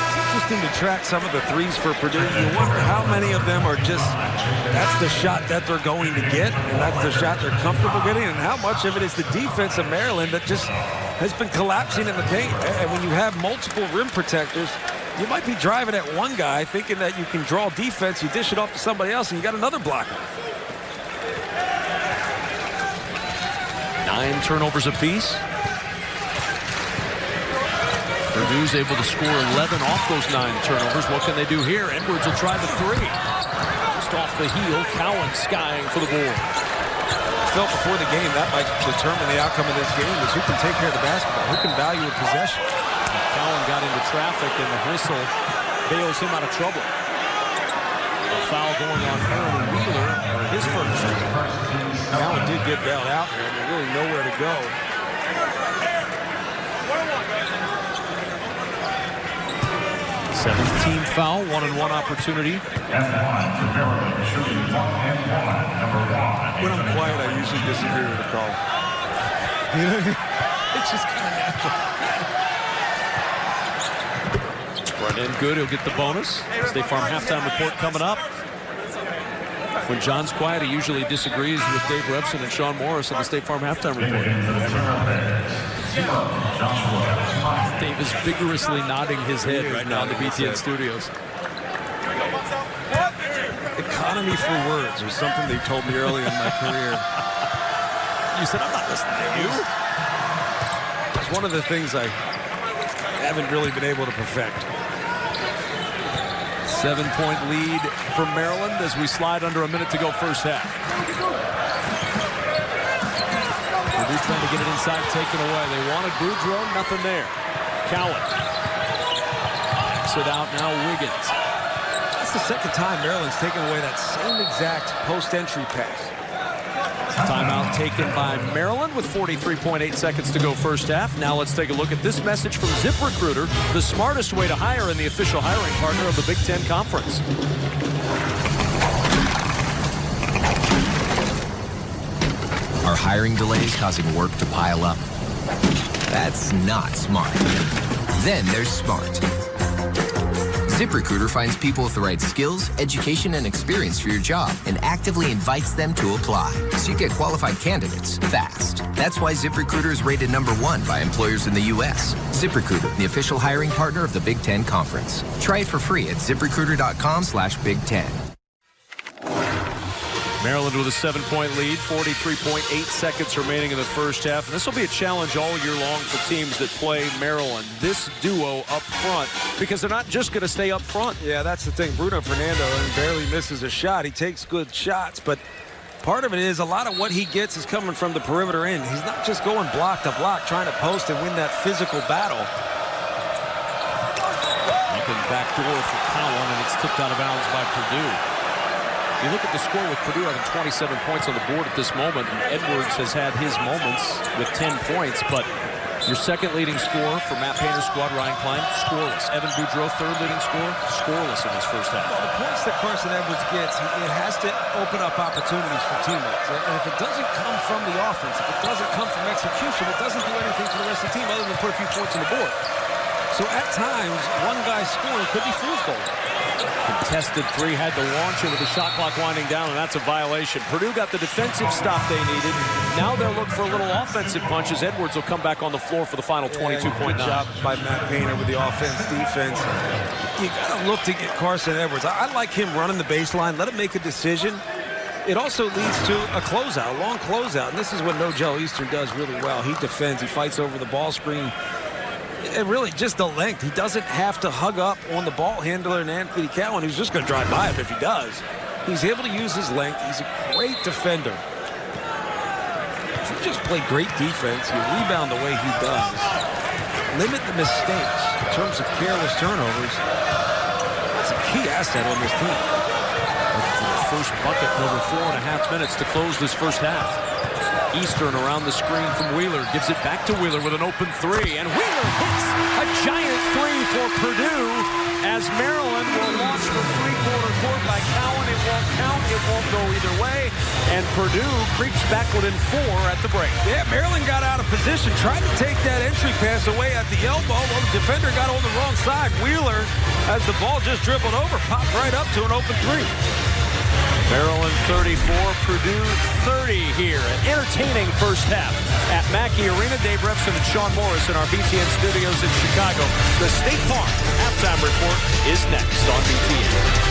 It's interesting to track some of the threes for Purdue. You wonder how many of them are just, that's the shot that they're going to get, and that's the shot they're comfortable getting, and how much of it is the defense of Maryland that just has been collapsing in the paint. And when you have multiple rim protectors, you might be driving at one guy thinking that you can draw defense, you dish it off to somebody else, and you got another blocker. 9 turnovers apiece. Purdue's able to score 11 off those 9 turnovers. What can they do here? Edwards will try the 3. Just off the heel. Cowan skying for the board. I felt before the game that might determine the outcome of this game is who can take care of the basketball, who can value a possession. Cowan got into traffic and the whistle bails him out of trouble. A foul going on Aaron Wheeler, his first. Cowan did get bailed out here, and there's really nowhere to go. Team foul, 1-and-1 opportunity. When I'm quiet, I usually disagree with the call. You know what I mean? It's just kind of natural. Run in good, he'll get the bonus. State Farm halftime report coming up. When John's quiet, he usually disagrees with Dave Rebson and Sean Morris on the State Farm halftime report. Dave is vigorously nodding his head right now in the BTN studios. Economy for words was something they told me early in my career. You said, I'm not listening to you. It's one of the things I haven't really been able to perfect. 7-point lead for Maryland as we slide under a minute to go first half. Purdue trying to get it inside, taken away. They wanted Boudreau, nothing there. Cowan kicks it out. Now Wiggins. That's the second time Maryland's taken away that same exact post-entry pass. Timeout taken by Maryland with 43.8 seconds to go first half. Now let's take a look at this message from ZipRecruiter, the smartest way to hire and the official hiring partner of the Big Ten Conference. Are hiring delays causing work to pile up? That's not smart. Then there's smart. ZipRecruiter finds people with the right skills, education, and experience for your job and actively invites them to apply. So you get qualified candidates fast. That's why ZipRecruiter is rated #1 by employers in the U.S. ZipRecruiter, the official hiring partner of the Big Ten Conference. Try it for free at ZipRecruiter.com/Big Ten. Maryland with a 7-point lead, 43.8 seconds remaining in the first half. And this will be a challenge all year long for teams that play Maryland. This duo up front, because they're not just going to stay up front. Yeah, that's the thing. Bruno Fernando barely misses a shot. He takes good shots, but part of it is a lot of what he gets is coming from the perimeter end. He's not just going block to block, trying to post and win that physical battle. Looking back door for Cowan, and it's tipped out of bounds by Purdue. You look at the score with Purdue having 27 points on the board at this moment, and Edwards has had his moments with 10 points, but your second leading scorer for Matt Painter's squad, Ryan Klein, scoreless. Evan Boudreau, third leading scorer, scoreless in his first half. Well, the points that Carsen Edwards gets, it has to open up opportunities for teammates. And if it doesn't come from the offense, if it doesn't come from execution, it doesn't do anything for the rest of the team other than put a few points on the board. So at times, one guy scoring could be fool's gold. Contested three, had to launch it with the shot clock winding down, and that's a violation. Purdue got the defensive stop they needed. Now they'll look for a little offensive punches. Edwards will come back on the floor for the final 22.9. Good job by Matt Painter with the offense, defense. You got to look to get Carsen Edwards. I like him running the baseline. Let him make a decision. It also leads to a closeout, a long closeout, and this is what No-Gel Eastern does really well. He defends. He fights over the ball screen. And really just the length. He doesn't have to hug up on the ball handler and Anthony Cowan, who's just going to drive by him if he does. He's able to use his length. He's a great defender. If you just play great defense, you rebound the way he does, limit the mistakes in terms of careless turnovers, that's a key asset on this team. First bucket in over 4.5 minutes to close this first half. Eastern around the screen from Wheeler, gives it back to Wheeler with an open three, and Wheeler hits a giant three for Purdue as Maryland will launch from three-quarter court by Cowan. It won't count, it won't go either way, and Purdue creeps back within 4 at the break. Yeah, Maryland got out of position, tried to take that entry pass away at the elbow. Well, the defender got on the wrong side. Wheeler, as the ball just dribbled over, popped right up to an open three. Maryland 34, Purdue 30 here. An entertaining first half at Mackey Arena. Dave Repson and Sean Morris in our BTN studios in Chicago. The State Farm halftime report is next on BTN.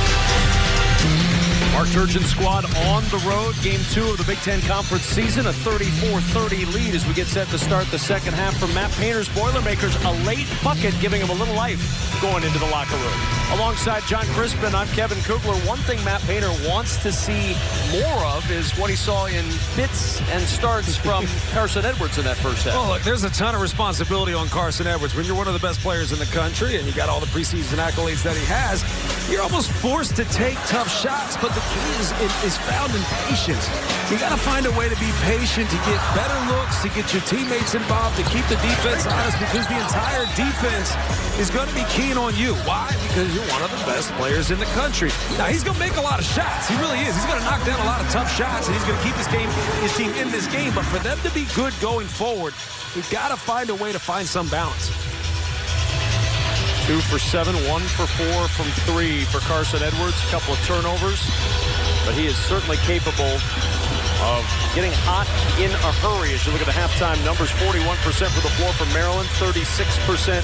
Mark Turgeon's squad on the road. Game 2 of the Big Ten Conference season. A 34-30 lead as we get set to start the second half from Matt Painter's Boilermakers. A late bucket giving him a little life going into the locker room. Alongside John Crispin, I'm Kevin Kugler. One thing Matt Painter wants to see more of is what he saw in bits and starts from Carsen Edwards in that first half. Well, look, there's a ton of responsibility on Carsen Edwards. When you're one of the best players in the country and you got all the preseason accolades that he has, you're almost forced to take tough shots, but the key is found in patience. You got to find a way to be patient, to get better looks, to get your teammates involved, to keep the defense honest, because the entire defense is going to be keen on you. Why? Because you're one of the best players in the country. Now, he's going to make a lot of shots. He really is. He's going to knock down a lot of tough shots, and he's going to keep his team in this game. But for them to be good going forward, we've got to find a way to find some balance. 2 for 7, 1 for 4 from 3 for Carsen Edwards. A couple of turnovers, but he is certainly capable of getting hot in a hurry. As you look at the halftime numbers, 41% for the floor for Maryland, 36%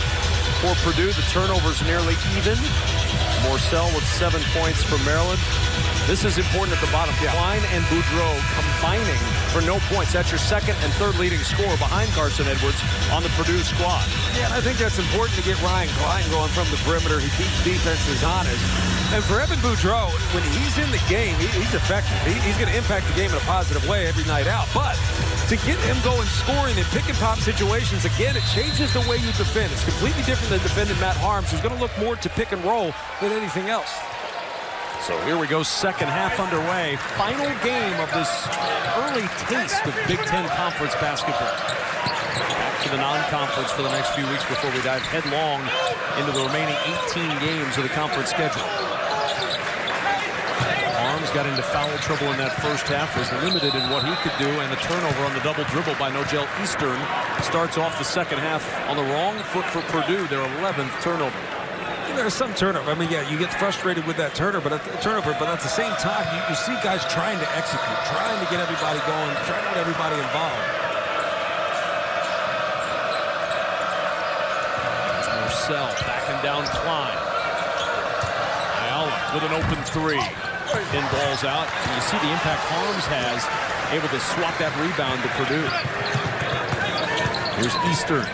for Purdue. The turnovers nearly even. Morcell with 7 points for Maryland. This is important at the bottom. Yeah. Klein and Boudreau combining for no points. That's your second and third leading scorer behind Carsen Edwards on the Purdue squad. Yeah, and I think that's important to get Ryan Klein going from the perimeter. He keeps defenses honest. And for Evan Boudreau, when he's in the game, he's effective. He's going to impact the game in a positive way every night out. But to get him going scoring in pick-and-pop situations, again, it changes the way you defend. It's completely different than defending Matt Harms, who's going to look more to pick and roll than anything else. So here we go, second half underway. Final game of this early taste of Big Ten Conference basketball. Back to the non-conference for the next few weeks before we dive headlong into the remaining 18 games of the conference schedule. Arms got into foul trouble in that first half, was limited in what he could do, and the turnover on the double dribble by Nogel Eastern starts off the second half on the wrong foot for Purdue, their 11th turnover. There's some turnover. I mean, yeah, you get frustrated with that turnover, but at the same time, you see guys trying to execute, trying to get everybody going, trying to get everybody involved. Marcel backing down Klein. Ayala with an open three. Pin balls out, and you see the impact Harms has, able to swat that rebound to Purdue. Here's Eastern.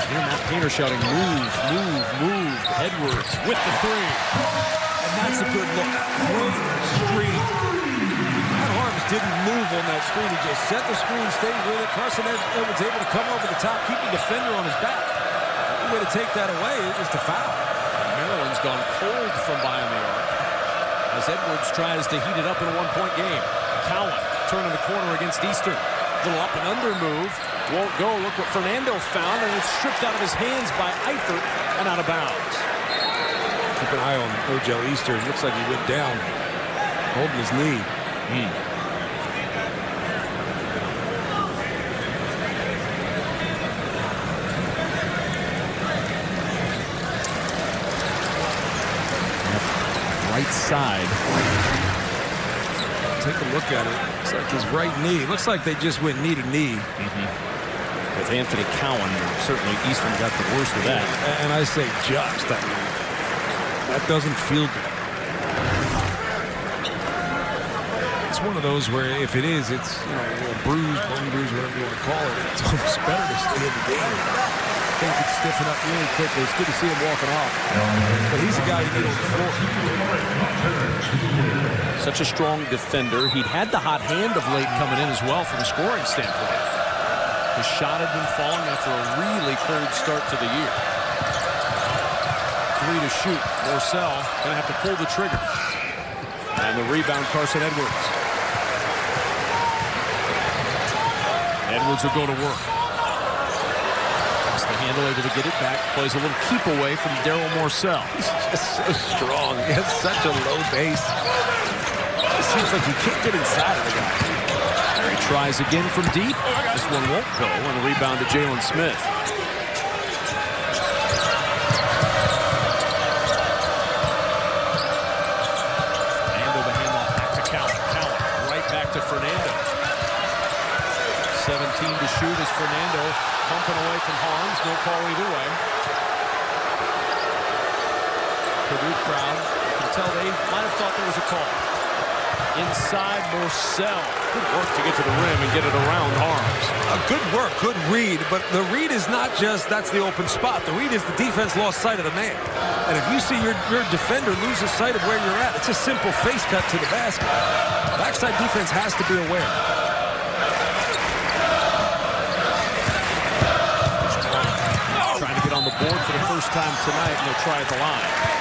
Hear Matt Painter shouting, move, move, move. Edwards with the three. And that's a good look. Great screen. Matt Harms didn't move on that screen. He just set the screen, stayed with it. Carsen Edwards able to come over the top, keep the defender on his back. The way to take that away is to foul. Maryland's gone cold from behind the arc as Edwards tries to heat it up in a one-point game. Cowan turning the corner against Eastern. Little up and under move. Won't go. Look what Fernando found, and it's stripped out of his hands by Eifert and out of bounds. Keep an eye on Nogel Eastern. Looks like he went down, holding his knee. Right side. Take a look at it. Looks like his right knee. Looks like they just went knee to knee. With Anthony Cowan, certainly Eastern got the worst of that. And I say just. That doesn't feel good. It's one of those where if it is, it's a bruise, bone bruise, whatever you want to call it. It's almost better to stay in the game. I think it's stiffen up really quickly. It's good to see him walking off. But he's a guy who gets on the floor. Such a strong defender. He'd had the hot hand of late coming in as well from a scoring standpoint. His shot had been falling after a really cold start to the year. Three to shoot. Marcel going to have to pull the trigger. And the rebound, Carsen Edwards. Edwards will go to work. The handle able to get it back. Plays a little keep away from Daryl Marcel. He's just so strong. He has such a low base. It seems like you can't get inside of the guy. He tries again from deep. This one won't go. And a rebound to Jalen Smith. Fernando the handoff back to Cowan. Cowan right back to Fernando. 17 to shoot as Fernando pumping away from Harms. No call either way. Purdue crowd, you can tell they might have thought there was a call. Inside Marcel. Good work to get to the rim and get it around Harms. Good work, good read, but the read is not just that's the open spot. The read is the defense lost sight of the man. And if you see your defender loses sight of where you're at, it's a simple face cut to the basket. Backside defense has to be aware. Trying to get on the board for the first time tonight, and they'll try at the line.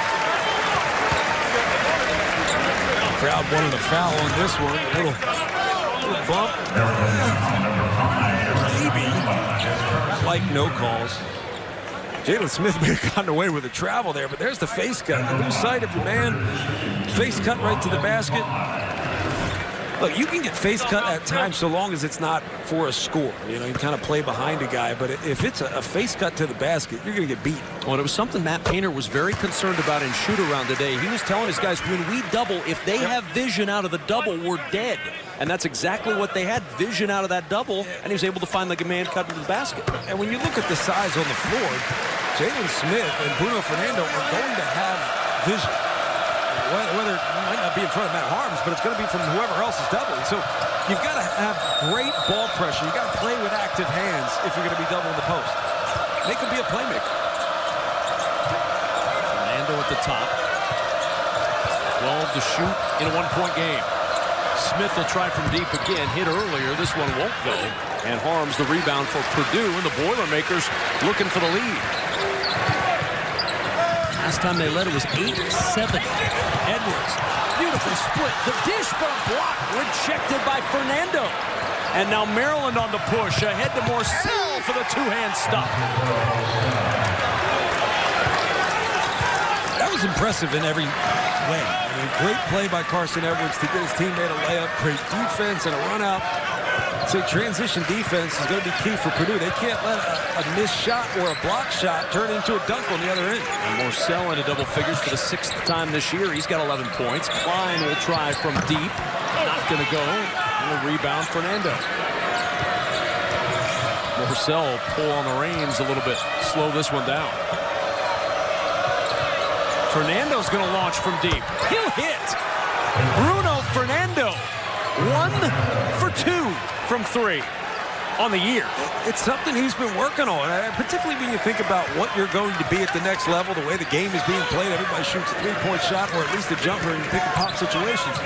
Crowd wanted a foul on this one. A little bump. Maybe. I like no calls. Jalen Smith may have gotten away with a travel there, but there's the face cut. You lose sight of your man. Face cut right to the basket. Look, you can get face cut at times so long as it's not for a score. You kind of play behind a guy, but if it's a face cut to the basket, you're going to get beat. Well, it was something Matt Painter was very concerned about in shoot-around today. He was telling his guys, when we double, if they have vision out of the double, we're dead. And that's exactly what they had, vision out of that double, and he was able to find like a man cut into the basket. And when you look at the size on the floor, Jalen Smith and Bruno Fernando are going to have vision. Whether it might not be in front of Matt Harms, but it's going to be from whoever else is doubling. So you've got to have great ball pressure. You've got to play with active hands if you're going to be doubling the post. They can be a playmaker. Fernando at the top. 12 to shoot in a one-point game. Smith will try from deep again. Hit earlier. This one won't go. And Harms the rebound for Purdue, and the Boilermakers looking for the lead. Last time they led it was 8-7. Edwards, beautiful split. The dish, but a block rejected by Fernando. And now Maryland on the push. Ahead to Morcell for the two-hand stop. That was impressive in every way. I mean, great play by Carsen Edwards to get his teammate a layup. Great defense and a run out. So transition defense is going to be key for Purdue. They can't let a missed shot or a block shot turn into a dunk on the other end. And Morcell into double figures for the 6th time this year. He's got 11 points. Klein will try from deep. Not going to go. And a rebound, Fernando. Morcell pull on the reins a little bit. Slow this one down. Fernando's going to launch from deep. He'll hit. Bruno Fernando. 1 for 2 from 3 on the year. It's something he's been working on, particularly when you think about what you're going to be at the next level, the way the game is being played. Everybody shoots a three-point shot or at least a jumper in pick-and-pop situations.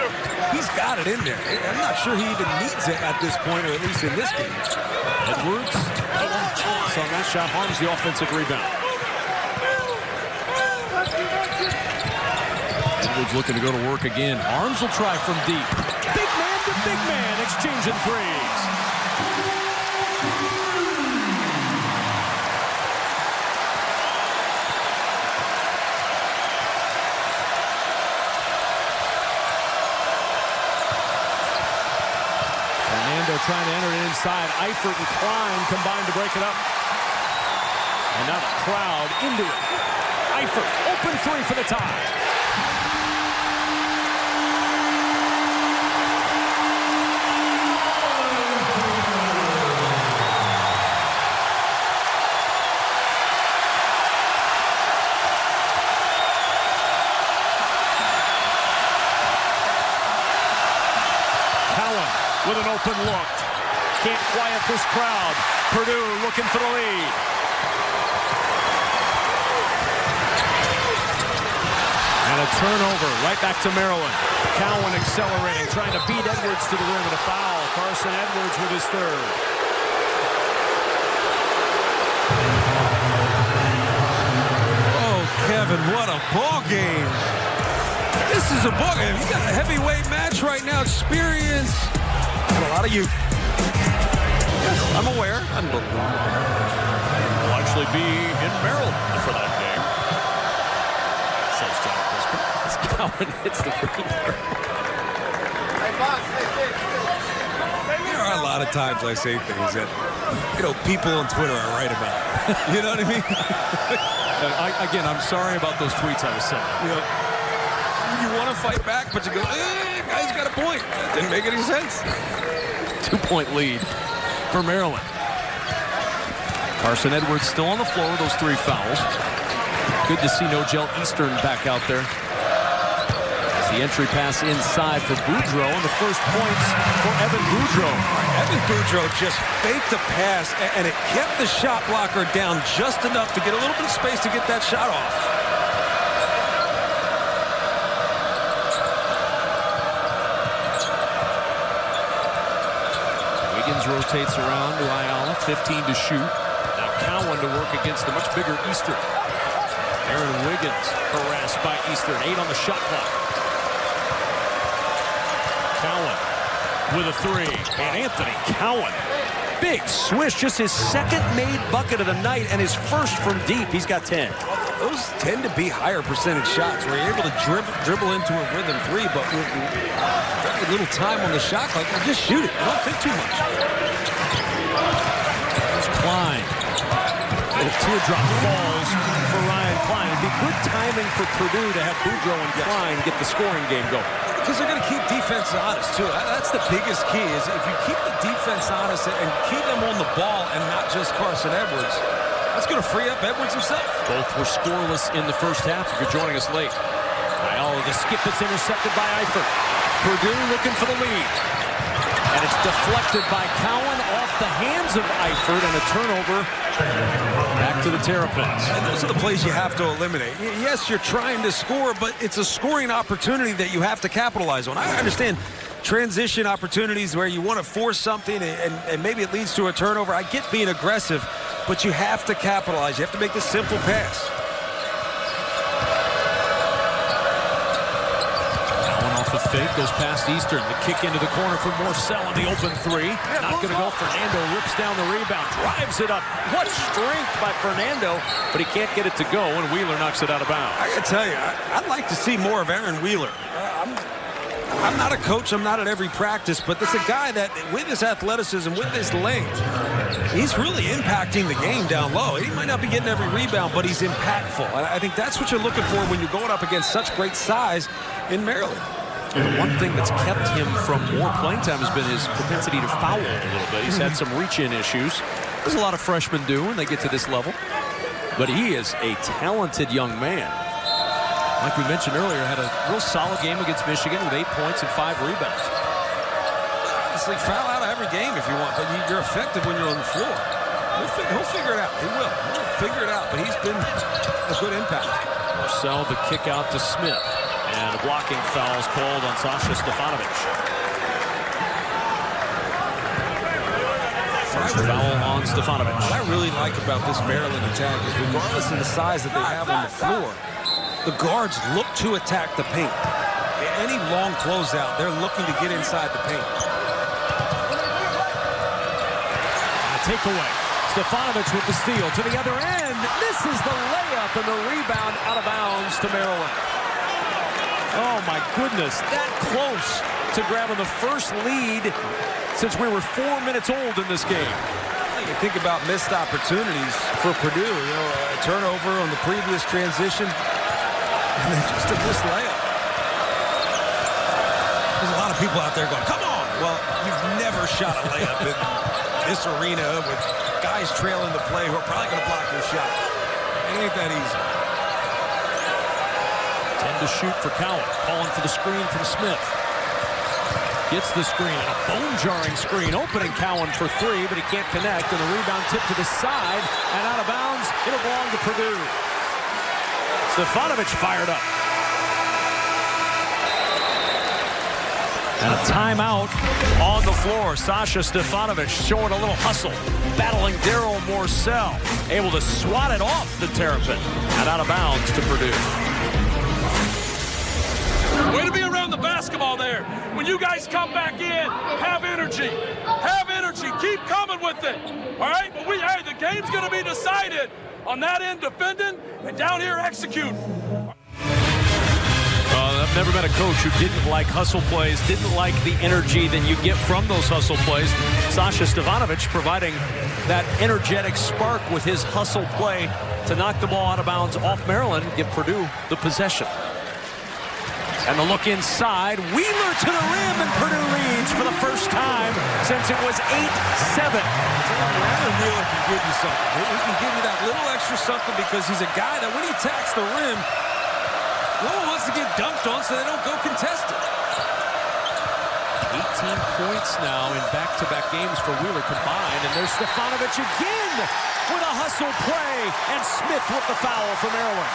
He's got it in there. I'm not sure he even needs it at this point, or at least in this game. Edwards. So on that shot, Harms the offensive rebound. Edwards looking to go to work again. Arms will try from deep. Big man to big man, exchanging threes. Fernando trying to enter it inside. Eifert and Klein combined to break it up. And now the crowd into it. Eifert, open 3 for the tie. With an open look. Can't quiet this crowd. Purdue looking for the lead. And a turnover right back to Maryland. Cowan accelerating, trying to beat Edwards to the rim and a foul. Carsen Edwards with his 3rd. Oh, Kevin, what a ball game. This is a ball game. You got a heavyweight match right now. Experience. And a lot of youth. Yes, I'm aware. Unbelievable. Will actually be in Maryland for that game. Says John Crispin. As Cowan hits the free throw. There are a lot of times I say things that, people on Twitter are right about. You know what I mean? Again, I'm sorry about those tweets I was sending. You want to fight back, but you go, guy's got a point. That didn't make any sense. 2-point lead for Maryland. Carsen Edwards still on the floor with those 3 fouls. Good to see Nogel Eastern back out there. As the entry pass inside for Boudreau, and the first points for Evan Boudreau. Evan Boudreau just faked the pass, and it kept the shot blocker down just enough to get a little bit of space to get that shot off. Rotates around to Ayala, 15 to shoot. Now Cowan to work against the much bigger Eastern. Aaron Wiggins harassed by Eastern. 8 on the shot clock. Cowan with a 3. And Anthony Cowan. Big swish, just his 2nd made bucket of the night and his 1st from deep. He's got 10. Those tend to be higher percentage shots where you're able to dribble into a rhythm 3, but with very little time on the shot clock, you just shoot it. You don't think too much. There's Klein. Little teardrop falls for Ryan Klein. It'd be good timing for Purdue to have Boudreau and Klein get the scoring game going. Because they're going to keep defense honest, too. That's the biggest key, is if you keep the defense honest and keep them on the ball and not just Carsen Edwards, that's going to free up Edwards himself. Both were scoreless in the first half if you're joining us late. Ayala, the skip that's intercepted by Eifert. Purdue looking for the lead. And it's deflected by Cowan off the hands of Eifert, and a turnover back to the Terrapins. And those are the plays you have to eliminate. Yes, you're trying to score, but it's a scoring opportunity that you have to capitalize on. I understand transition opportunities where you want to force something and maybe it leads to a turnover. I get being aggressive, but you have to capitalize. You have to make the simple pass. The fake goes past Eastern. The kick into the corner for Morcell on the open three. Not going to go. Fernando rips down the rebound, drives it up. What strength by Fernando, but he can't get it to go, and Wheeler knocks it out of bounds. I got to tell you, I'd like to see more of Aaron Wheeler. I'm not a coach. I'm not at every practice, but it's a guy that, with his athleticism, with his length, he's really impacting the game down low. He might not be getting every rebound, but he's impactful. I think that's what you're looking for when you're going up against such great size in Maryland. And the one thing that's kept him from more playing time has been his propensity to foul a little bit. He's had some reach-in issues. There's a lot of freshmen do when they get to this level. But he is a talented young man. Like we mentioned earlier, had a real solid game against Michigan with 8 points and 5 rebounds. Honestly, foul out of every game if you want, but you're effective when you're on the floor. He'll figure it out. He will. He'll figure it out, but he's been a good impact. Marcel, the kick out to Smith. And a blocking foul is called on Sasha Stefanovic. First foul on Stefanovic. What I really like about this Maryland attack is regardless of the size that they have on the floor, the guards look to attack the paint. Any long closeout, they're looking to get inside the paint. And a takeaway. Stefanovic with the steal to the other end. Misses the layup and the rebound out of bounds to Maryland. Oh, my goodness, that close to grabbing the first lead since we were 4 minutes old in this game. You think about missed opportunities for Purdue, you know, a turnover on the previous transition, and then just a missed layup. There's a lot of people out there going, come on. Well, you've never shot a layup in this arena with guys trailing the play who are probably going to block your shot. It ain't that easy. 10 to shoot for Cowan. Calling for the screen from Smith. Gets the screen. A bone-jarring screen. Opening Cowan for three, but he can't connect. And the rebound tip to the side. And out of bounds. It'll belong to Purdue. Stefanovic fired up. And a timeout on the floor. Sasha Stefanovic showing a little hustle. Battling Daryl Morcell. Able to swat it off the Terrapin. And out of bounds to Purdue. Way to be around the basketball there. When you guys come back in, have energy. Have energy. Keep coming with it. All right? But hey, the game's going to be decided on that end defending and down here execute. I've never met a coach who didn't like hustle plays, didn't like the energy that you get from those hustle plays. Sasha Stefanovic providing that energetic spark with his hustle play to knock the ball out of bounds off Maryland and give Purdue the possession. And the look inside, Wheeler to the rim, and Purdue leads for the first time since it was 8-7. Aaron Wheeler can give you something. He can give you that little extra something because he's a guy that when he attacks the rim, no one wants to get dunked on so they don't go contested. 18 points now in back-to-back games for Wheeler combined, and there's Stefanovic again with a hustle play, and Smith with the foul for Maryland.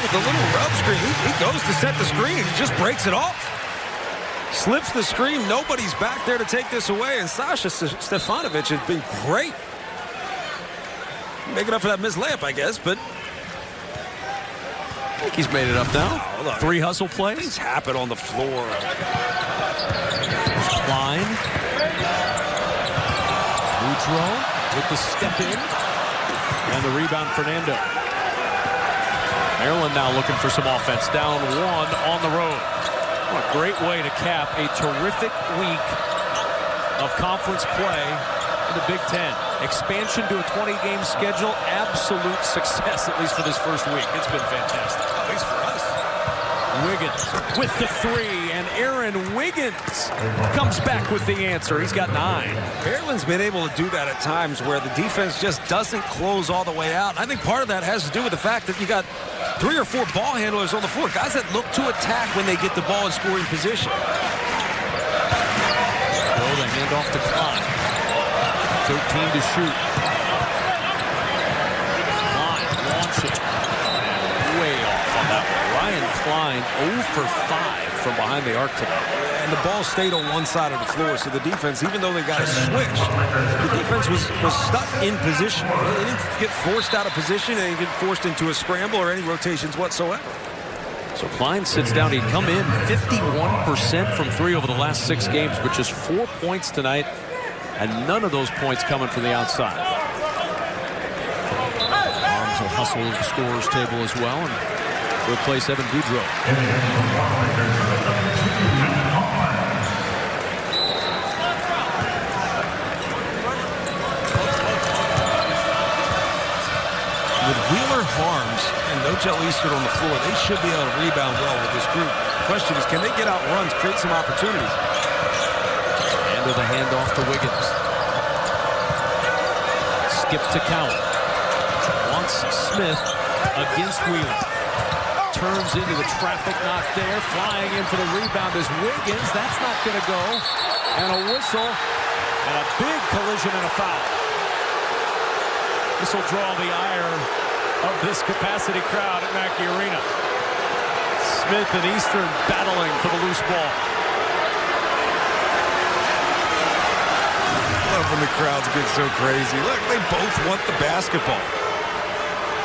With the little rub screen, he goes to set the screen and he just breaks it off. Slips the screen, nobody's back there to take this away, and Sasha Stefanovic has been great. Making up for that missed layup, I guess, but I think he's made it up now. Oh, 3 hustle plays. Things happen on the floor. Klein. Boudreau with the step in. And the rebound, Fernando. Maryland now looking for some offense. Down 1 on the road. What a great way to cap a terrific week of conference play in the Big Ten. Expansion to a 20-game schedule. Absolute success, at least for this first week. It's been fantastic. At least for us. Wiggins with the 3, and Aaron Wiggins comes back with the answer. He's got 9. Maryland's been able to do that at times where the defense just doesn't close all the way out. And I think part of that has to do with the fact that you got 3 or 4 ball handlers on the floor, guys that look to attack when they get the ball in scoring position. Well, the handoff to Klein. 13 to shoot. Klein launching. Way off on that one. Klein 0 for 5 from behind the arc tonight. And the ball stayed on one side of the floor, so the defense, even though they got a switch, the defense was stuck in position. They didn't get forced out of position. They didn't get forced into a scramble or any rotations whatsoever. So Klein sits down. He'd come in 51% from 3 over the last 6 games, but just 4 points tonight, and none of those points coming from the outside. Arms will hustle the scorer's table as well and replace Evan Boudreau. With Wheeler, Harms, and no Joe Eastern on the floor, they should be able to rebound well with this group. The question is, can they get out runs, create some opportunities? And with a handoff to Wiggins. Skip to Cowan. Wants Smith against Wheeler. Turns into the traffic knock there. Flying in for the rebound is Wiggins. That's not going to go. And a whistle. And a big collision and a foul. This will draw the ire of this capacity crowd at Mackey Arena. Smith and Eastern battling for the loose ball. Love when the crowds get so crazy. Look, they both want the basketball.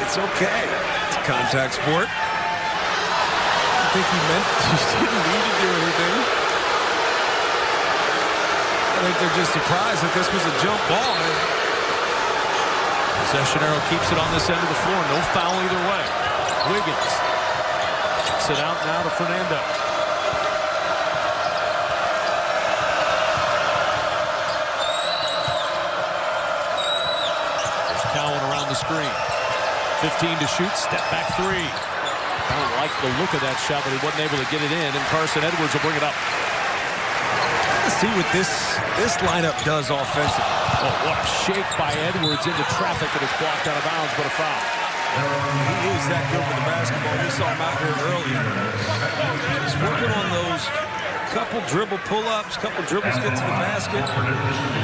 It's okay. It's a contact sport. I think he didn't need to do anything. I think they're just surprised that this was a jump ball. Possession arrow keeps it on this end of the floor. No foul either way. Wiggins kicks it out now to Fernando. There's Cowan around the screen. 15 to shoot. Step back 3. I don't like the look of that shot, but he wasn't able to get it in. And Carsen Edwards will bring it up. Let's see what this lineup does offensively. Oh, what a shake by Edwards into traffic that is blocked out of bounds, but a foul. He is that good with the basketball. We saw him out here earlier. Just working on those couple dribble pull-ups, couple dribbles get to the basket.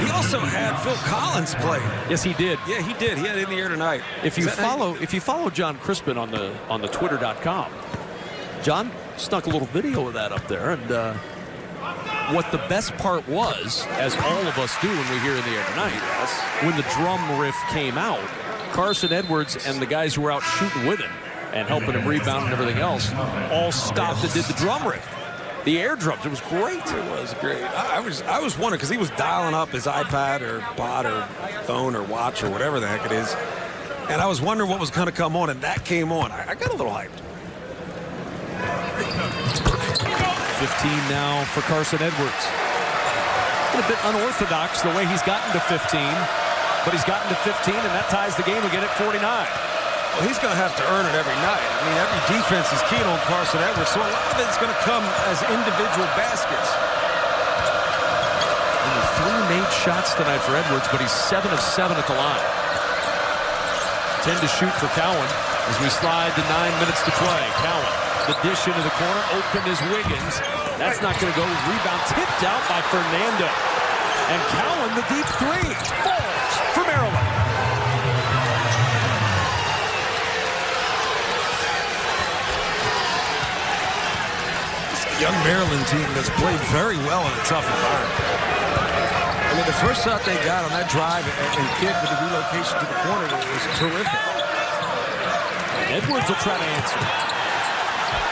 He also had Phil Collins play. Yes, he did. Yeah, he did. He had it in the air tonight. If you follow John Crispin on the Twitter.com, John snuck a little video of that up there, and what the best part was, as all of us do when we hear in the air tonight, when the drum riff came out, Carsen Edwards and the guys who were out shooting with him and helping him rebound and everything else all stopped and did the drum riff. The air drums. It was great. It was great. I was wondering, because he was dialing up his iPad or bot or phone or watch or whatever the heck it is, and I was wondering what was going to come on, and that came on. I got a little hyped. 15 now for Carsen Edwards. A bit unorthodox the way he's gotten to 15, but he's gotten to 15, and that ties the game again at 49. Well, he's going to have to earn it every night. I mean, every defense is keen on Carsen Edwards, so a lot of it's going to come as individual baskets. Only 3 made shots tonight for Edwards, but he's 7 of 7 at the line. 10 to shoot for Cowan as we slide to 9 minutes to play. Cowan. The dish into the corner, open is Wiggins. That's not going to go. Rebound tipped out by Fernando. And Cowan, the deep 3, falls for Maryland. It's a young Maryland team that's played very well in a tough environment. I mean, the first shot they got on that drive and Kidd with the relocation to the corner was terrific. Edwards will try to answer.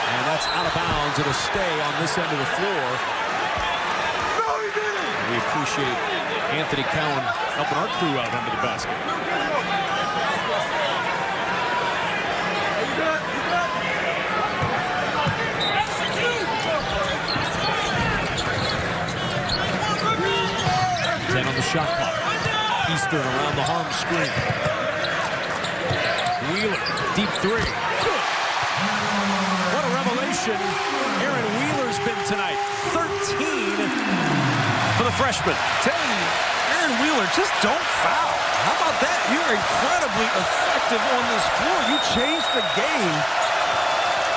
And that's out of bounds. It'll stay on this end of the floor. We appreciate Anthony Cowan helping our crew out under the basket. Ten on the shot clock. Eastern around the harm screen. Wheeler, deep 3. Good. What a revelation Aaron Wheeler's been tonight. 13 for the freshman. Telling you, Aaron Wheeler, just don't foul. How about that? You're incredibly effective on this floor. You changed the game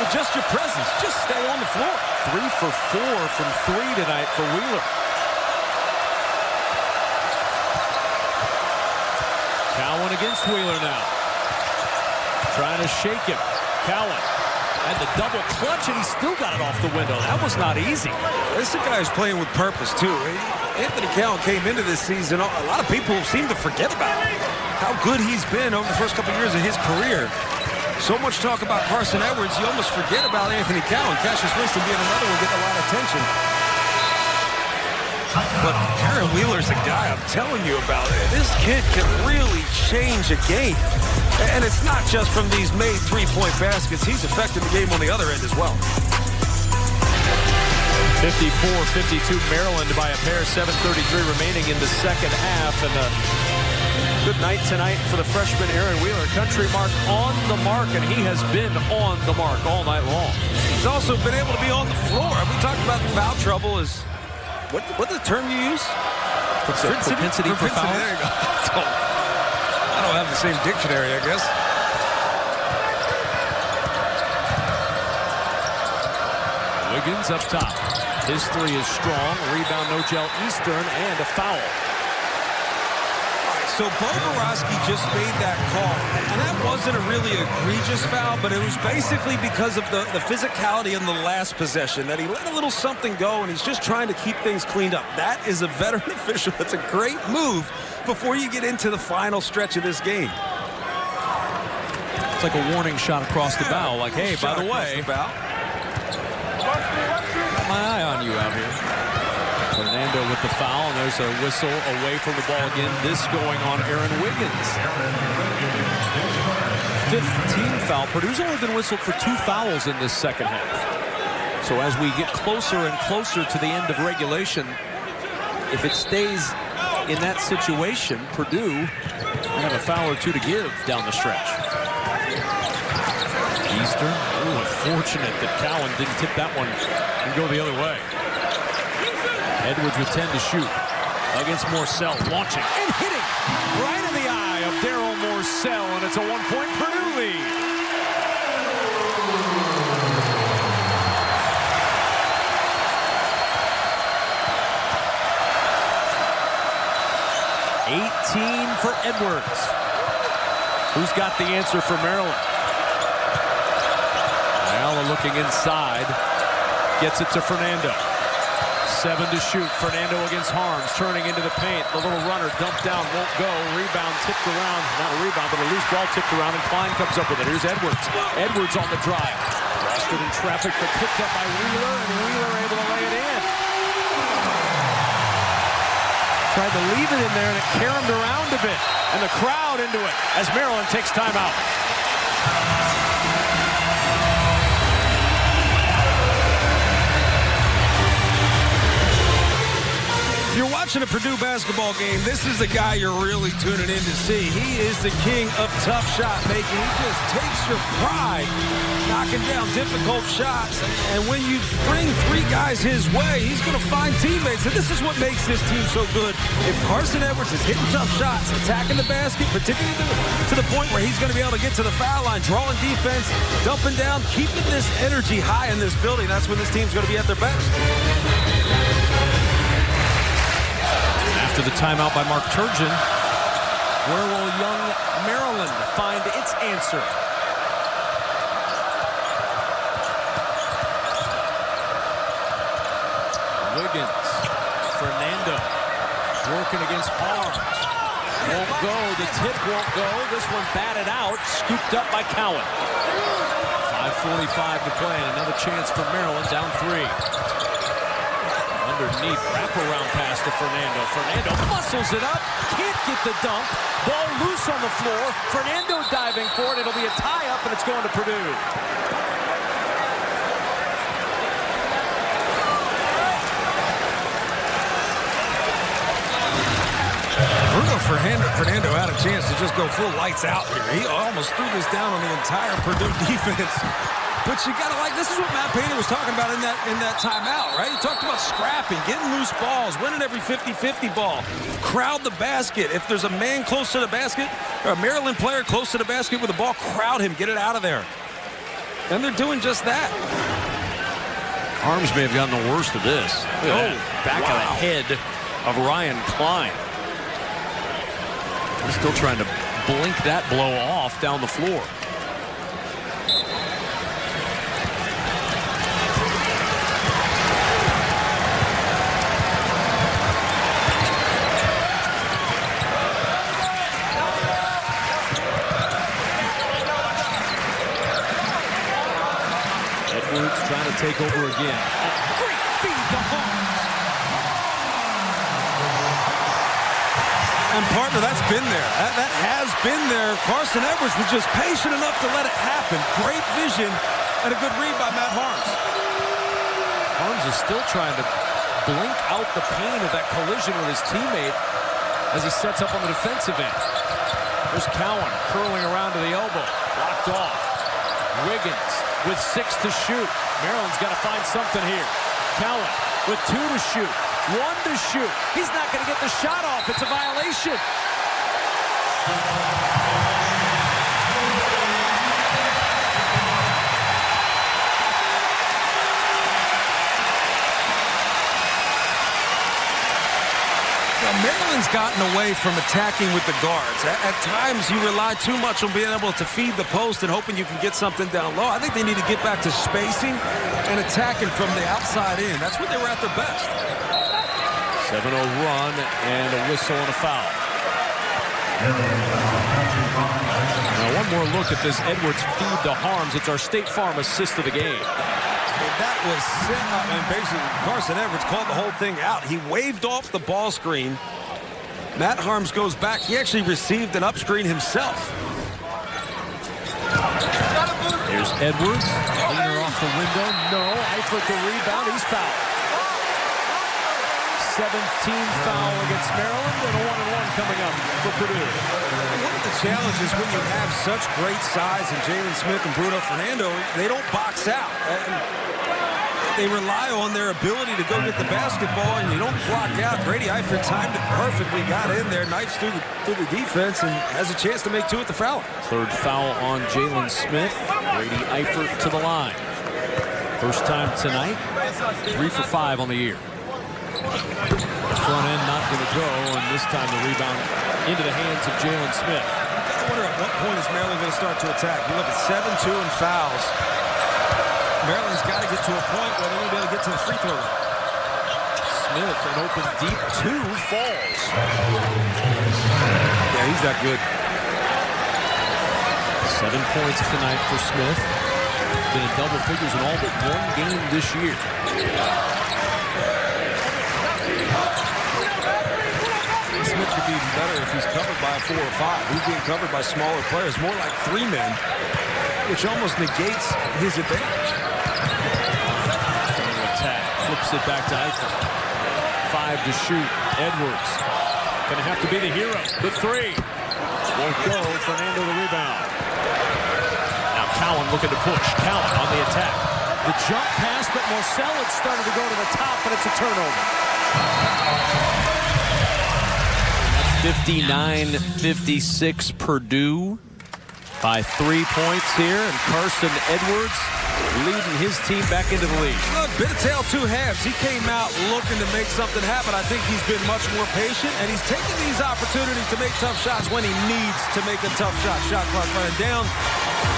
with just your presence. Just stay on the floor. 3 for 4 from 3 tonight for Wheeler. Cowan against Wheeler now. Trying to shake him. Cowan And the double clutch, and he still got it off the window. That was not easy. This is a guy who's playing with purpose, too. Anthony Cowan came into this season. A lot of people seem to forget about how good he's been over the first couple of years of his career. So much talk about Carsen Edwards, you almost forget about Anthony Cowan. Cassius Winston being another one getting a lot of attention. But Aaron Wheeler's a guy I'm telling you about. This kid can really change a game. And it's not just from these made three-point baskets. He's affected the game on the other end as well. 54-52 Maryland by a pair. 7:33 remaining in the second half. And a good night tonight for the freshman Aaron Wheeler. Country Mark on the mark, and he has been on the mark all night long. He's also been able to be on the floor. We talked about the foul trouble. Is what the term you use? Propensity for fouls? There you go. I don't have the same dictionary, I guess. Wiggins up top. His three is strong. Rebound, Nojel Eastern, and a foul. So Bo Borowski just made that call, and that wasn't a really egregious foul, but it was basically because of the physicality in the last possession, that he let a little something go, and he's just trying to keep things cleaned up. That is a veteran official. That's a great move before you get into the final stretch of this game. It's like a warning shot across the bow, like, hey, by the way, got my eye on you out here. Fernando with the foul, and there's a whistle away from the ball again. This going on Aaron Wiggins. 15 foul. Purdue's only been whistled for 2 fouls in this second half. So as we get closer and closer to the end of regulation, if it stays in that situation, Purdue will have a foul or 2 to give down the stretch. Eastern, unfortunate that Cowan didn't tip that one and go the other way. Edwards with 10 to shoot against Morcell, launching and hitting right in the eye of Daryl Morcell, and it's a 1-point Purdue lead. $18 for Edwards. Who's got the answer for Maryland? Ayala looking inside, gets it to Fernando. 7 to shoot. Fernando against Harms, turning into the paint. The little runner dumped down, won't go. Rebound tipped around. Not a rebound, but a loose ball tipped around, and Klein comes up with it. Here's Edwards. Edwards on the drive. Lost it in traffic, but picked up by Wheeler, and Wheeler able to lay it in. Tried to leave it in there, and it caromed around a bit. And the crowd into it as Maryland takes timeout. If you're watching a Purdue basketball game, this is the guy you're really tuning in to see. He is the king of tough shot making. He just takes your pride, knocking down difficult shots. And when you bring 3 guys his way, he's going to find teammates. And this is what makes this team so good. If Carsen Edwards is hitting tough shots, attacking the basket, particularly to the point where he's going to be able to get to the foul line, drawing defense, dumping down, keeping this energy high in this building, that's when this team's going to be at their best. After the timeout by Mark Turgeon, where will young Maryland find its answer? Wiggins, Fernando, working against Harms. Won't go, the tip won't go. This one batted out, scooped up by Cowan. 5:45 to play, and another chance for Maryland, down 3. Underneath, wraparound pass to Fernando. Fernando muscles it up, can't get the dunk. Ball loose on the floor. Fernando diving for it. It'll be a tie-up, and it's going to Purdue. Fernando had a chance to just go full lights out here. He almost threw this down on the entire Purdue defense. But you gotta like, this is what Matt Painter was talking about in that timeout, right? He talked about scrapping, getting loose balls, winning every 50-50 ball, crowd the basket. If there's a man close to the basket, or a Maryland player close to the basket with the ball, crowd him, get it out of there. And they're doing just that. Harms may have gotten the worst of this. Back of the head of Ryan Klein. He's still trying to blink that blow off down the floor. to take over again. Great feed to Holmes. And partner, that's been there. That has been there. Carsen Edwards was just patient enough to let it happen. Great vision and a good read by Matt Harms. Harms is still trying to blink out the pain of that collision with his teammate as he sets up on the defensive end. There's Cowan curling around to the elbow. Blocked off. Wiggins with 6 to shoot. Maryland's got to find something here. Cowan with 2 to shoot. 1 to shoot. He's not going to get the shot off. It's a violation. Maryland's gotten away from attacking with the guards. At times, you rely too much on being able to feed the post and hoping you can get something down low. I think they need to get back to spacing and attacking from the outside in. That's when they were at their best. 7-0 run and a whistle and a foul. Now one more look at this Edwards feed to Harms. It's our State Farm assist of the game. That was and basically Carsen Edwards called the whole thing out. He waved off the ball screen. Matt Harms goes back. He actually received an up screen himself. Here's Edwards. Leaner off the window. No. Eifert the rebound. He's fouled. 17th foul against Maryland, and a 1-and-1 coming up for Purdue. One of the challenges when you have such great size in Jalen Smith and Bruno Fernando, they don't box out. They rely on their ability to go get the basketball, and you don't block out. Grady Eifert timed it perfectly, got in there, knifes through the defense, and has a chance to make 2 at the foul. Third foul on Jalen Smith. Grady Eifert to the line. First time tonight, 3 for 5 on the year. Front end not going to go, and this time the rebound into the hands of Jalen Smith. I wonder at what point is Maryland going to start to attack. You look at 7-2 and fouls. Maryland's got to get to a point where they're going to be able to get to the free throw line. Smith, an open deep 2 falls. Yeah, he's that good. 7 points tonight for Smith. Been in double figures in all but 1 game this year. Smith could be even better if he's covered by a 4 or 5. He's being covered by smaller players, more like 3 men, which almost negates his advantage. Attack, flips it back to Eifert. 5 to shoot. Edwards gonna have to be the hero. The 3 won't go. Fernando the rebound. Now Cowan looking to push. Cowan on the attack. The jump pass, but Morcell had started to go to the top, but it's a turnover. 59-56 Purdue by 3 points here, and Carsen Edwards leading his team back into the lead. Look, bit of tail 2 halves. He came out looking to make something happen. I think he's been much more patient, and he's taking these opportunities to make tough shots when he needs to make a tough shot. Shot clock running down.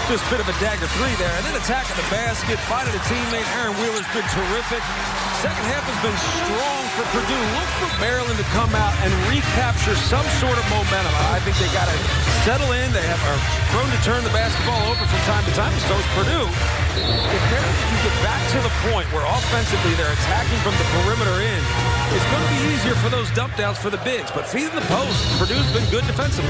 Just a bit of a dagger 3 there, and then attacking the basket, finding a teammate. Aaron Wheeler's been terrific. Second half has been strong for Purdue. Look for Maryland to come out and recapture some sort of momentum. I think they got to settle in. They are prone to turn the basketball over from time to time, so is Purdue. If Maryland can get back to the point where offensively they're attacking from the perimeter in, it's going to be easier for those dump downs for the bigs. But feeding the post, Purdue's been good defensively.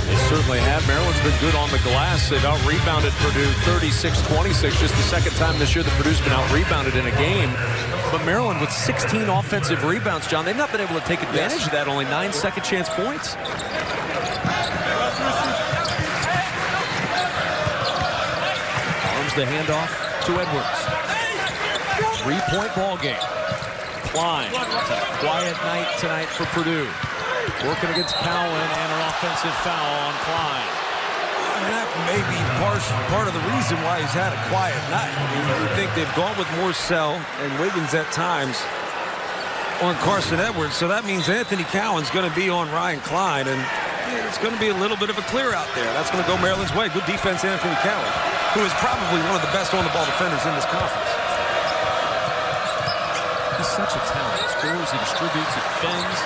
They certainly have. Maryland's been good on the glass. They've out-rebounded Purdue 36-26. Just the second time this year that Purdue's been out-rebounded in a game. But Maryland with 16 offensive rebounds, John, they've not been able to take advantage of that. Only 9 second chance points. Arms the handoff to Edwards. 3-point ball game. Klein. It's a quiet night tonight for Purdue. Working against Cowan and an offensive foul on Klein. And that may be part of the reason why he's had a quiet night. I mean, you think they've gone with Morcell and Wiggins at times on Carsen Edwards, so that means Anthony Cowan's going to be on Ryan Klein, and it's going to be a little bit of a clear out there. That's going to go Maryland's way. Good defense, Anthony Cowan, who is probably one of the best on-the-ball defenders in this conference. He's such a talent. He scores, he distributes, he defends.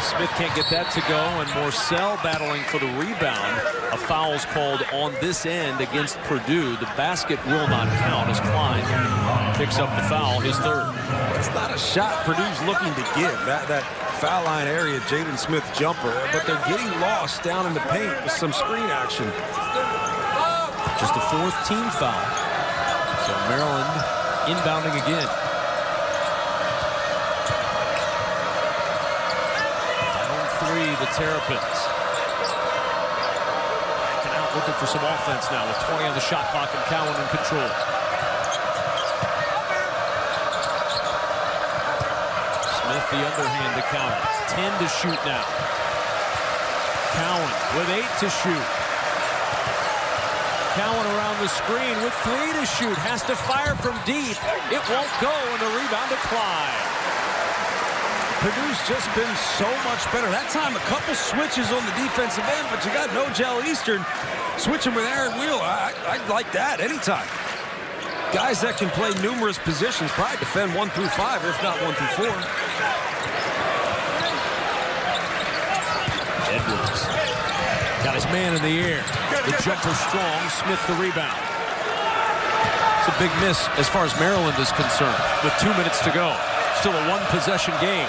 Smith can't get that to go, and Morcell battling for the rebound. A foul's called on this end against Purdue. The basket will not count as Klein picks up the foul, his third. It's not a shot Purdue's looking to give. That foul line area, Jaden Smith jumper, but they're getting lost down in the paint with some screen action. Just the fourth team foul. So Maryland inbounding again. The Terrapins backing out, looking for some offense now with 20 on the shot clock and Cowan in control. Smith the underhand to Cowan. 10 to shoot now. Cowan with 8 to shoot. Cowan around the screen with 3 to shoot. Has to fire from deep. It won't go, and the rebound to Clyde. Purdue's just been so much better. That time, a couple switches on the defensive end, but you got Nogel Eastern switching with Aaron Wheeler. I'd like that anytime. Guys that can play numerous positions, probably defend 1 through 5, if not 1 through 4. Edwards got his man in the air. The jumper strong. Smith the rebound. It's a big miss as far as Maryland is concerned with 2 minutes to go. Still a one-possession game.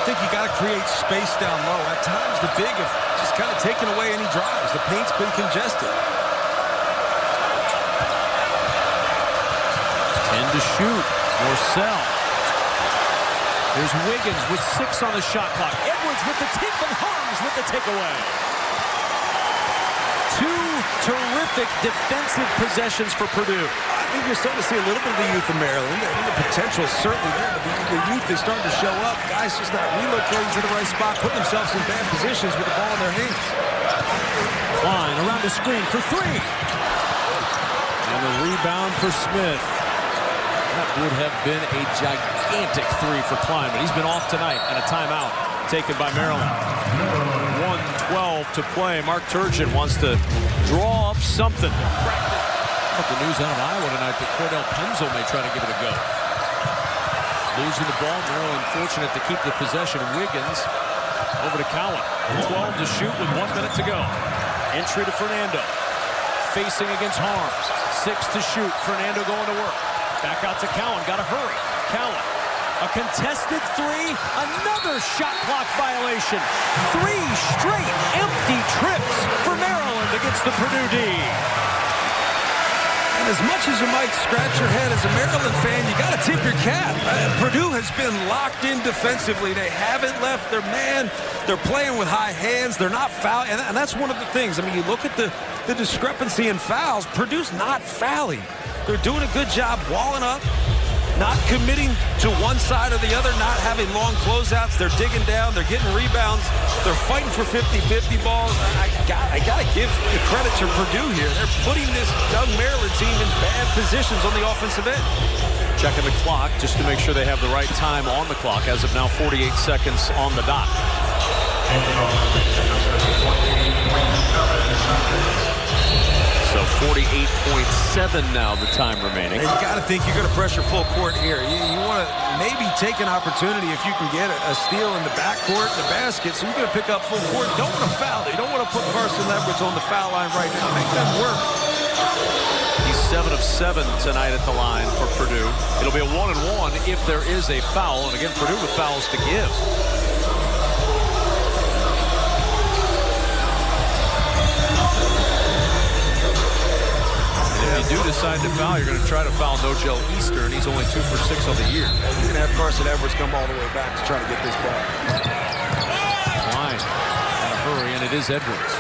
I think you got to create space down low. At times, the big have just kind of taken away any drives. The paint's been congested. 10 to shoot. Morcell. There's Wiggins with 6 on the shot clock. Edwards with the take, and Harms with the takeaway. 2 terrific defensive possessions for Purdue. I think you're starting to see a little bit of the youth of Maryland. The potential is certainly there. The youth is starting to show up. Guys just not relocating to the right spot, putting themselves in bad positions with the ball in their hands. Klein around the screen for 3. And the rebound for Smith. That would have been a gigantic 3 for Klein, but he's been off tonight, and a timeout taken by Maryland. 1:12 to play. Mark Turgeon wants to draw up something. But the news out of Iowa tonight that Cordell Penzel may try to give it a go. Losing the ball, Maryland fortunate to keep the possession. Wiggins over to Cowan. 12 to shoot with 1 minute to go. Entry to Fernando. Facing against Harms. 6 to shoot. Fernando going to work. Back out to Cowan. Got to hurry. Cowan. A contested 3. Another shot clock violation. 3 straight empty trips for Maryland against the Purdue D. And as much as you might scratch your head as a Maryland fan, you got to tip your cap. Purdue has been locked in defensively. They haven't left their man. They're playing with high hands. They're not fouling. And that's one of the things. I mean, you look at the discrepancy in fouls. Purdue's not fouling. They're doing a good job walling up, not committing to one side or the other, not having long closeouts. They're digging down. They're getting rebounds. They're fighting for 50-50 balls. I got to give the credit to Purdue here. They're putting this young Maryland team in bad positions on the offensive end. Checking the clock just to make sure they have the right time on the clock. As of now, 48 seconds on the dot. So 48.7 now the time remaining. And you got to think you're going to pressure full court here. You want to maybe take an opportunity if you can get a steal in the backcourt, the basket, so you're going to pick up full court. You don't want to foul. You don't want to put Carsen Edwards on the foul line right now. Make them work. He's 7 of 7 tonight at the line for Purdue. It'll be a 1-and-1 if there is a foul. And again, Purdue with fouls to give. If you do decide to foul, you're going to try to foul Nogel Eastern. He's only 2 for 6 on the year. You're going to have Carsen Edwards come all the way back to try to get this ball. Line. In a hurry, and it is Edwards.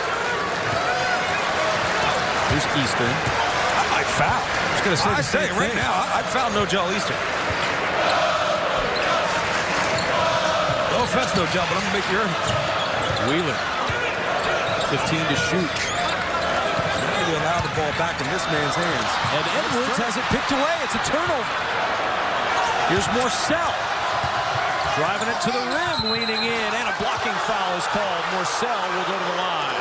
Here's Eastern. I might foul. I was going to say right now, I'd foul Nogel Eastern. No offense, Nogel, but I'm going to make you earn it. Wheeler. 15 to shoot. You allow the ball back in this man's hands. And Edwards has it picked away. It's a turnover. Here's Morcell. Driving it to the rim, leaning in, and a blocking foul is called. Morcell will go to the line.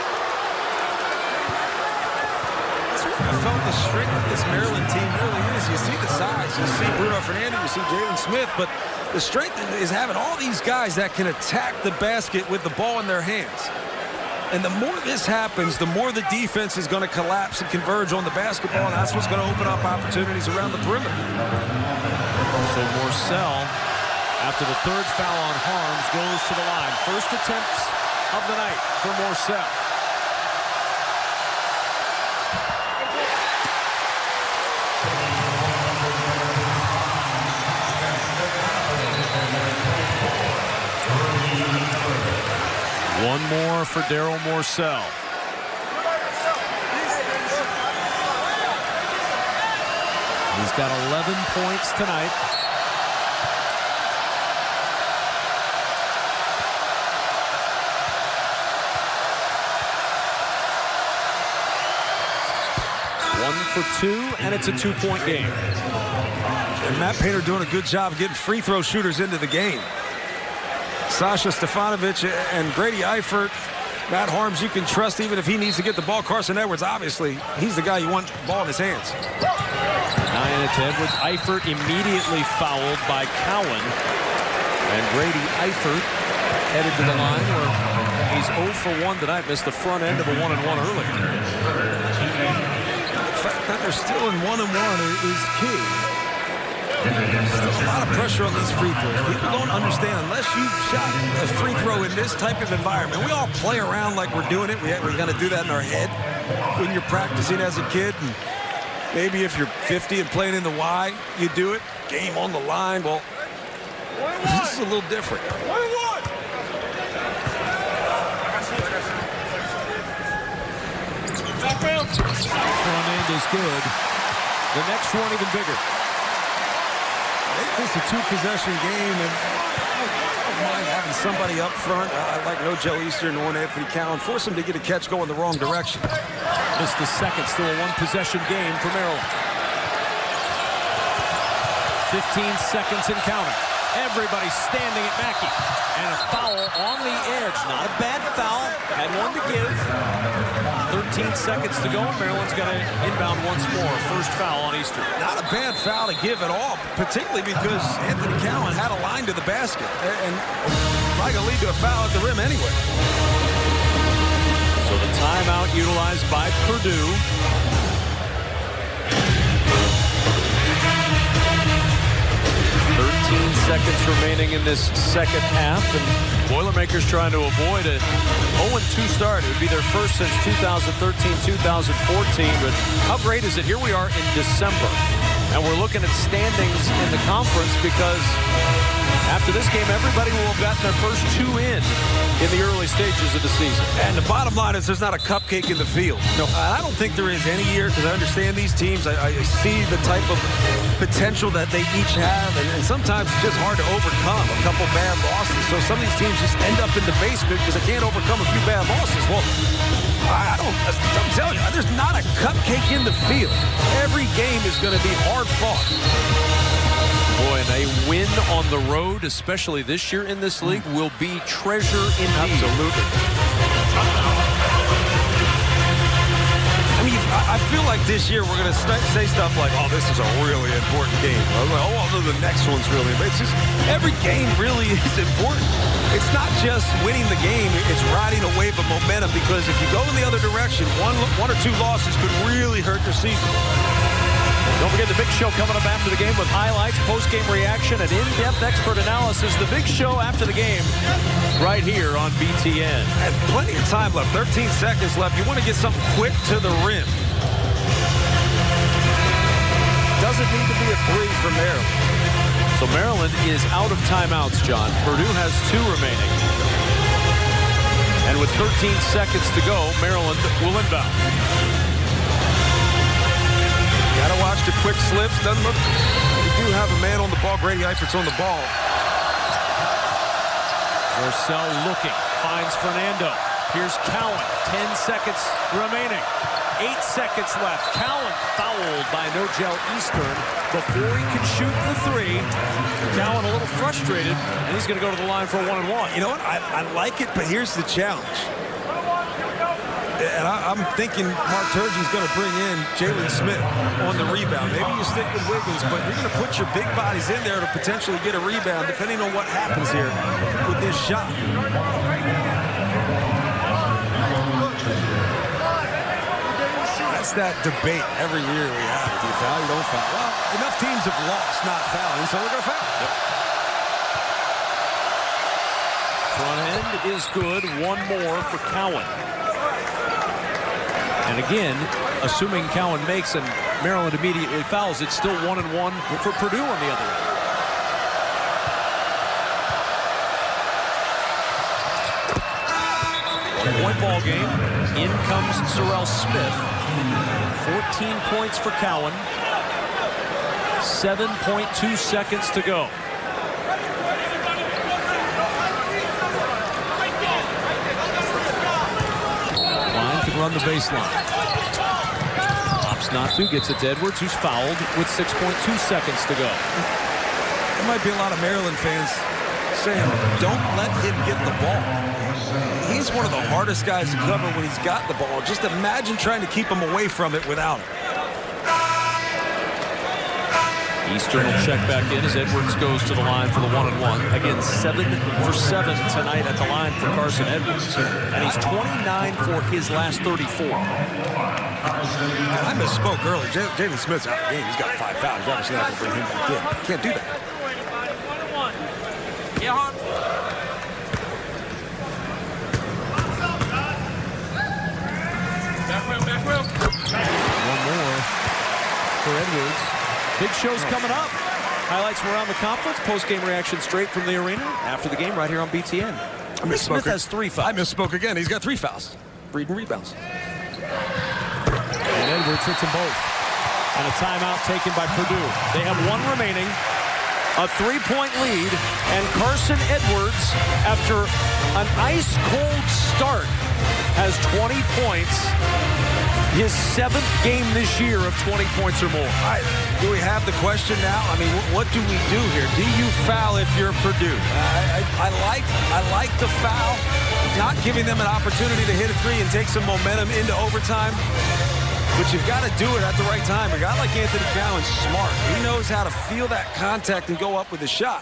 I felt the strength of this Maryland team really is. You see the size. You see Bruno Fernandes, you see Jalen Smith, but the strength is having all these guys that can attack the basket with the ball in their hands. And the more this happens, the more the defense is going to collapse and converge on the basketball, and that's what's going to open up opportunities around the perimeter. So Morcell, after the third foul on Harms, goes to the line. First attempts of the night for Morcell. One more for Daryl Morcell. He's got 11 points tonight. One for two, and it's a two-point game. And Matt Painter doing a good job of getting free throw shooters into the game. Sasha Stefanovic and Grady Eifert, Matt Harms, you can trust even if he needs to get the ball. Carsen Edwards, obviously, he's the guy you want the ball in his hands. 9 to Edwards. Eifert immediately fouled by Cowan. And Grady Eifert headed to the line where he's 0 for 1 tonight. Missed the front end of a 1-and-1 earlier. The fact that they're still in 1-and-1 is key. There's a lot of pressure on these free throws. People don't understand unless you've shot a free throw in this type of environment. We all play around like we're doing it. We're going to do that in our head when you're practicing as a kid. And maybe if you're 50 and playing in the Y, you do it. Game on the line. Well, this is a little different. Front end is good. The next one even bigger. It's a two-possession game, and I don't mind having somebody up front. I like no Joe Easter nor Anthony Cowan. Force him to get a catch going the wrong direction. Missed the second, still a one-possession game for Maryland. 15 seconds and counting. Everybody standing at Mackey. And a foul on the edge. Not a bad foul. Had one to give. 13 seconds to go. Maryland's got to inbound once more. First foul on Easter. Not a bad foul to give at all, particularly because Anthony Cowan had a line to the basket. And probably going to lead to a foul at the rim anyway. So the timeout utilized by Purdue. 13 seconds remaining in this second half, and Boilermakers trying to avoid a 0-2 start. It would be their first since 2013-2014, but how great is it? Here we are in December, and we're looking at standings in the conference because after this game, everybody will have gotten their first two in the early stages of the season. And the bottom line is there's not a cupcake in the field. No, I don't think there is any year because I understand these teams. I see the type of potential that they each have, and sometimes it's just hard to overcome a couple bad losses. So some of these teams just end up in the basement because they can't overcome a few bad losses. Well, I'm telling you, there's not a cupcake in the field. Every game is going to be hard fought. Boy, and a win on the road, especially this year in this league, will be treasure indeed. Absolutely. I mean, I feel like this year we're going to say stuff like, oh, this is a really important game. Oh, the next one's really important. It's just every game really is important. It's not just winning the game. It's riding a wave of momentum because if you go in the other direction, one or two losses could really hurt your season. Don't forget the big show coming up after the game with highlights, post-game reaction, and in-depth expert analysis. The big show after the game right here on BTN. And plenty of time left, 13 seconds left. You want to get something quick to the rim. Doesn't need to be a three for Maryland. So Maryland is out of timeouts, John. Purdue has 2 remaining. And with 13 seconds to go, Maryland will inbound. Gotta watch the quick slips. Doesn't look. We do have a man on the ball. Grady Eifert's on the ball. Morcell looking. Finds Fernando. Here's Cowan. 10 seconds remaining. 8 seconds left. Cowan fouled by Nogel Eastern before he can shoot the 3. Cowan a little frustrated, and he's going to go to the line for a 1-and-1. You know what? I like it, but here's the challenge. And I'm thinking Mark Turgeon's going to bring in Jalen Smith on the rebound. Maybe you stick with Wiggins, but you're going to put your big bodies in there to potentially get a rebound, depending on what happens here with this shot. That's that debate every year we have. Do you foul, you don't foul? Well, enough teams have lost not fouling, so they're going to foul. Yep. Front end is good. One more for Cowan. And again, assuming Cowan makes and Maryland immediately fouls, it's still 1-1 for Purdue on the other end. One-point ball game. In comes Zerrell Smith. 14 points for Cowan. 7.2 seconds to go. Run the baseline. Opts not to, gets it to Edwards, who's fouled with 6.2 seconds to go. There might be a lot of Maryland fans saying, don't let him get the ball. He's one of the hardest guys to cover when he's got the ball. Just imagine trying to keep him away from it without it. Eastern will check back in as Edwards goes to the line for the 1-and-1. Again, 7 for 7 tonight at the line for Carsen Edwards. And he's 29 for his last 34. I misspoke earlier. Jalen Smith's out of the game. He's got 5 fouls. You're obviously not going to bring him back in. Can't do that. One more for Edwards. Big show's coming up. Highlights from around the conference. Post-game reaction straight from the arena after the game right here on BTN. Smith has 3 fouls. I misspoke again. He's got 3 fouls. Reading rebounds. And Edwards hits them both. And a timeout taken by Purdue. They have 1 remaining. A 3-point lead. And Carsen Edwards, after an ice-cold start, has 20 points. His 7th game this year of 20 points or more. Do we have the question now? I mean, what do we do here? Do you foul if you're Purdue? I like the foul, not giving them an opportunity to hit a 3 and take some momentum into overtime. But you've got to do it at the right time. A guy like Anthony Cowan's smart. He knows how to feel that contact and go up with a shot.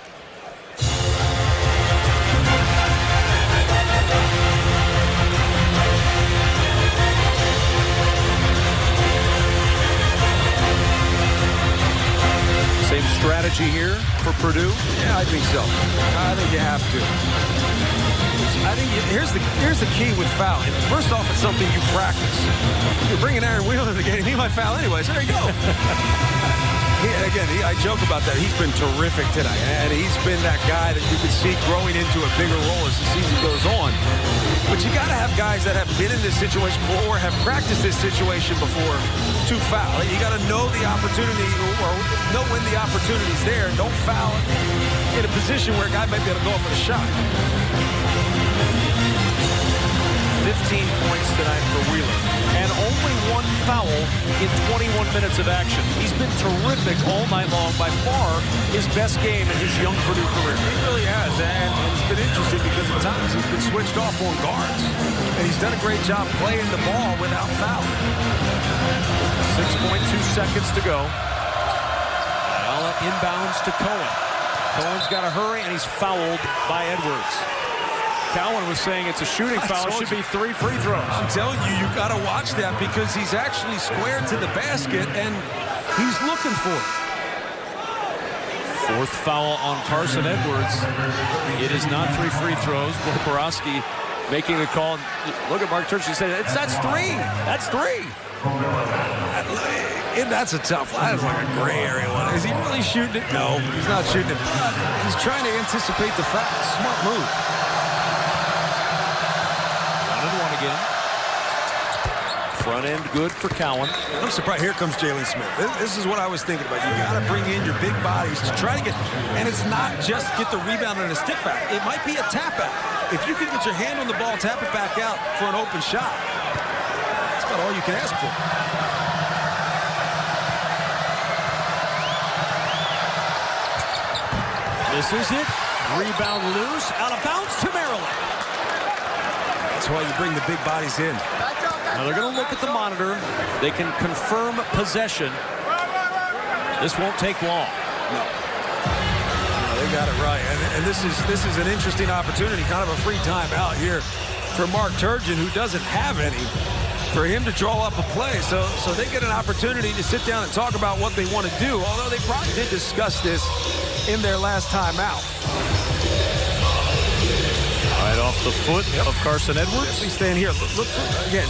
Same strategy here for Purdue? Yeah, I think so. I think you have to. I think here's the key with fouling. First off, it's something you practice. You're bringing Aaron Wheeler to the game. He might foul anyway, so there you go. I joke about that. He's been terrific tonight, and he's been that guy that you can see growing into a bigger role as the season goes on. But you got to have guys that have been in this situation before or have practiced this situation before to foul. You got to know the opportunity or know when the opportunity's there. Don't foul in a position where a guy might be able to go up with a shot. 15 points tonight for Wheeler. And only 1 foul in 21 minutes of action. He's been terrific all night long. By far, his best game in his young Purdue career. He really has. And it's been interesting because at times he's been switched off on guards. And he's done a great job playing the ball without foul. 6.2 seconds to go. Ayala inbounds to Cohen. Cohen's got to hurry, and he's fouled by Edwards. Cowan was saying it's a shooting foul. It should be 3 free throws. I'm telling you, you got to watch that because he's actually squared to the basket and he's looking for it. 4th foul on Carsen Edwards. It is not 3 free throws. Borowski making the call. Look at Mark Turgeon saying that's 3. That's 3. And that's a tough one. That's like a gray area one. Is he really shooting it? No, he's not shooting it. He's trying to anticipate the foul. Smart move. Front end good for Cowan. I'm surprised. Here comes Jalen Smith. This is what I was thinking about. You got to bring in your big bodies to try to get, and it's not just get the rebound and a stick back. It might be a tap out. If you can get your hand on the ball, tap it back out for an open shot. That's about all you can ask for. This is it. Rebound loose. Out of bounds to Maryland. That's why you bring the big bodies in. Now they're going to look at the monitor. They can confirm possession. This won't take long. No. They got it right. And this is an interesting opportunity, kind of a free timeout here for Mark Turgeon, who doesn't have any, for him to draw up a play. So they get an opportunity to sit down and talk about what they want to do, although they probably did discuss this in their last timeout. Right off the foot of Carsen Edwards. He's staying here. Look again,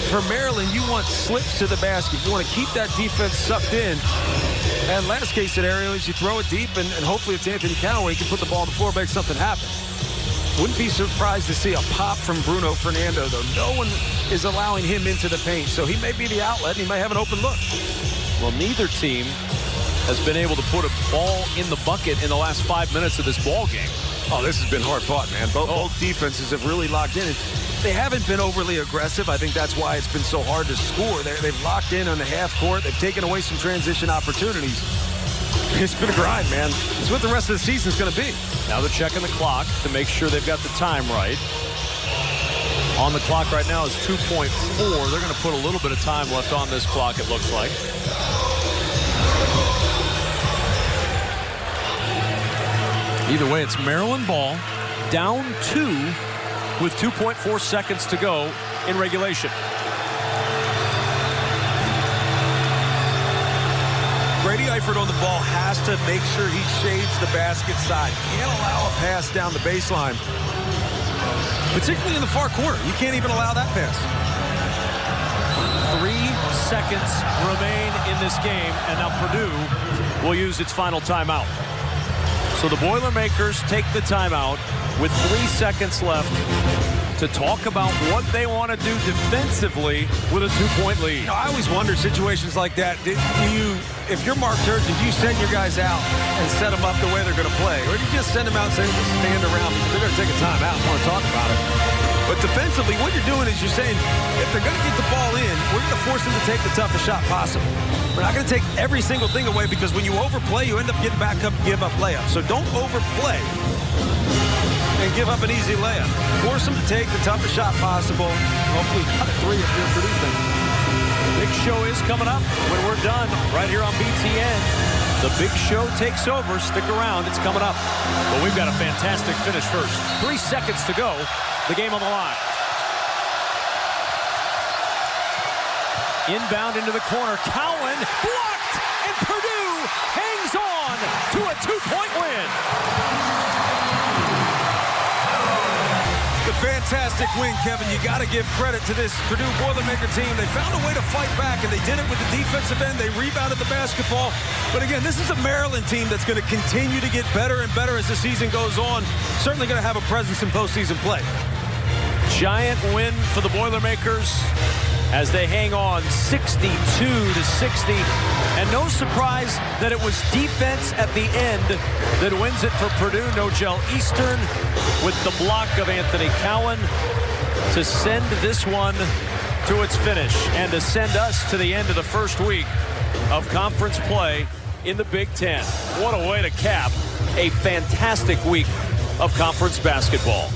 for Maryland, you want slips to the basket. You want to keep that defense sucked in. And last case scenario is you throw it deep, and hopefully it's Anthony Callaway can put the ball on the floor, make something happen. Wouldn't be surprised to see a pop from Bruno Fernando, though. No one is allowing him into the paint, so he may be the outlet, and he may have an open look. Well, neither team has been able to put a ball in the bucket in the last 5 minutes of this ball game. Oh, this has been hard fought, man. Both defenses have really locked in. They haven't been overly aggressive. I think that's why it's been so hard to score. They've locked in on the half court. They've taken away some transition opportunities. It's been a grind, man. It's what the rest of the season is going to be. Now they're checking the clock to make sure they've got the time right. On the clock right now is 2.4. They're going to put a little bit of time left on this clock, it looks like. Either way, it's Maryland ball, down 2 with 2.4 seconds to go in regulation. Brady Eifert on the ball has to make sure he shades the basket side. Can't allow a pass down the baseline, particularly in the far corner. You can't even allow that pass. 3 seconds remain in this game, and now Purdue will use its final timeout. So the Boilermakers take the timeout with 3 seconds left to talk about what they want to do defensively with a 2-point lead. You know, I always wonder situations like that. If you're Mark Turgeon, do you send your guys out and set them up the way they're going to play? Or do you just send them out and say, just stand around because they're going to take a timeout and want to talk about it? But defensively, what you're doing is you're saying, if they're going to get the ball in, we're going to force them to take the toughest shot possible. We're not going to take every single thing away, because when you overplay, you end up getting back up and give up layups. So don't overplay and give up an easy layup. Force them to take the toughest shot possible. Hopefully cut a 3 if you're producing. Big show is coming up when we're done right here on BTN. The big show takes over. Stick around. It's coming up. But we've got a fantastic finish first. 3 seconds to go. The game on the line. Inbound into the corner. Cowan blocked, and Purdue hangs on to a 2-point win. The fantastic win, Kevin. You got to give credit to this Purdue Boilermaker team. They found a way to fight back, and they did it with the defensive end. They rebounded the basketball. But again, this is a Maryland team that's going to continue to get better and better as the season goes on. Certainly going to have a presence in postseason play. Giant win for the Boilermakers as they hang on 62-60. And no surprise that it was defense at the end that wins it for Purdue. Nogel Eastern with the block of Anthony Cowan to send this one to its finish and to send us to the end of the first week of conference play in the Big Ten. What a way to cap a fantastic week of conference basketball.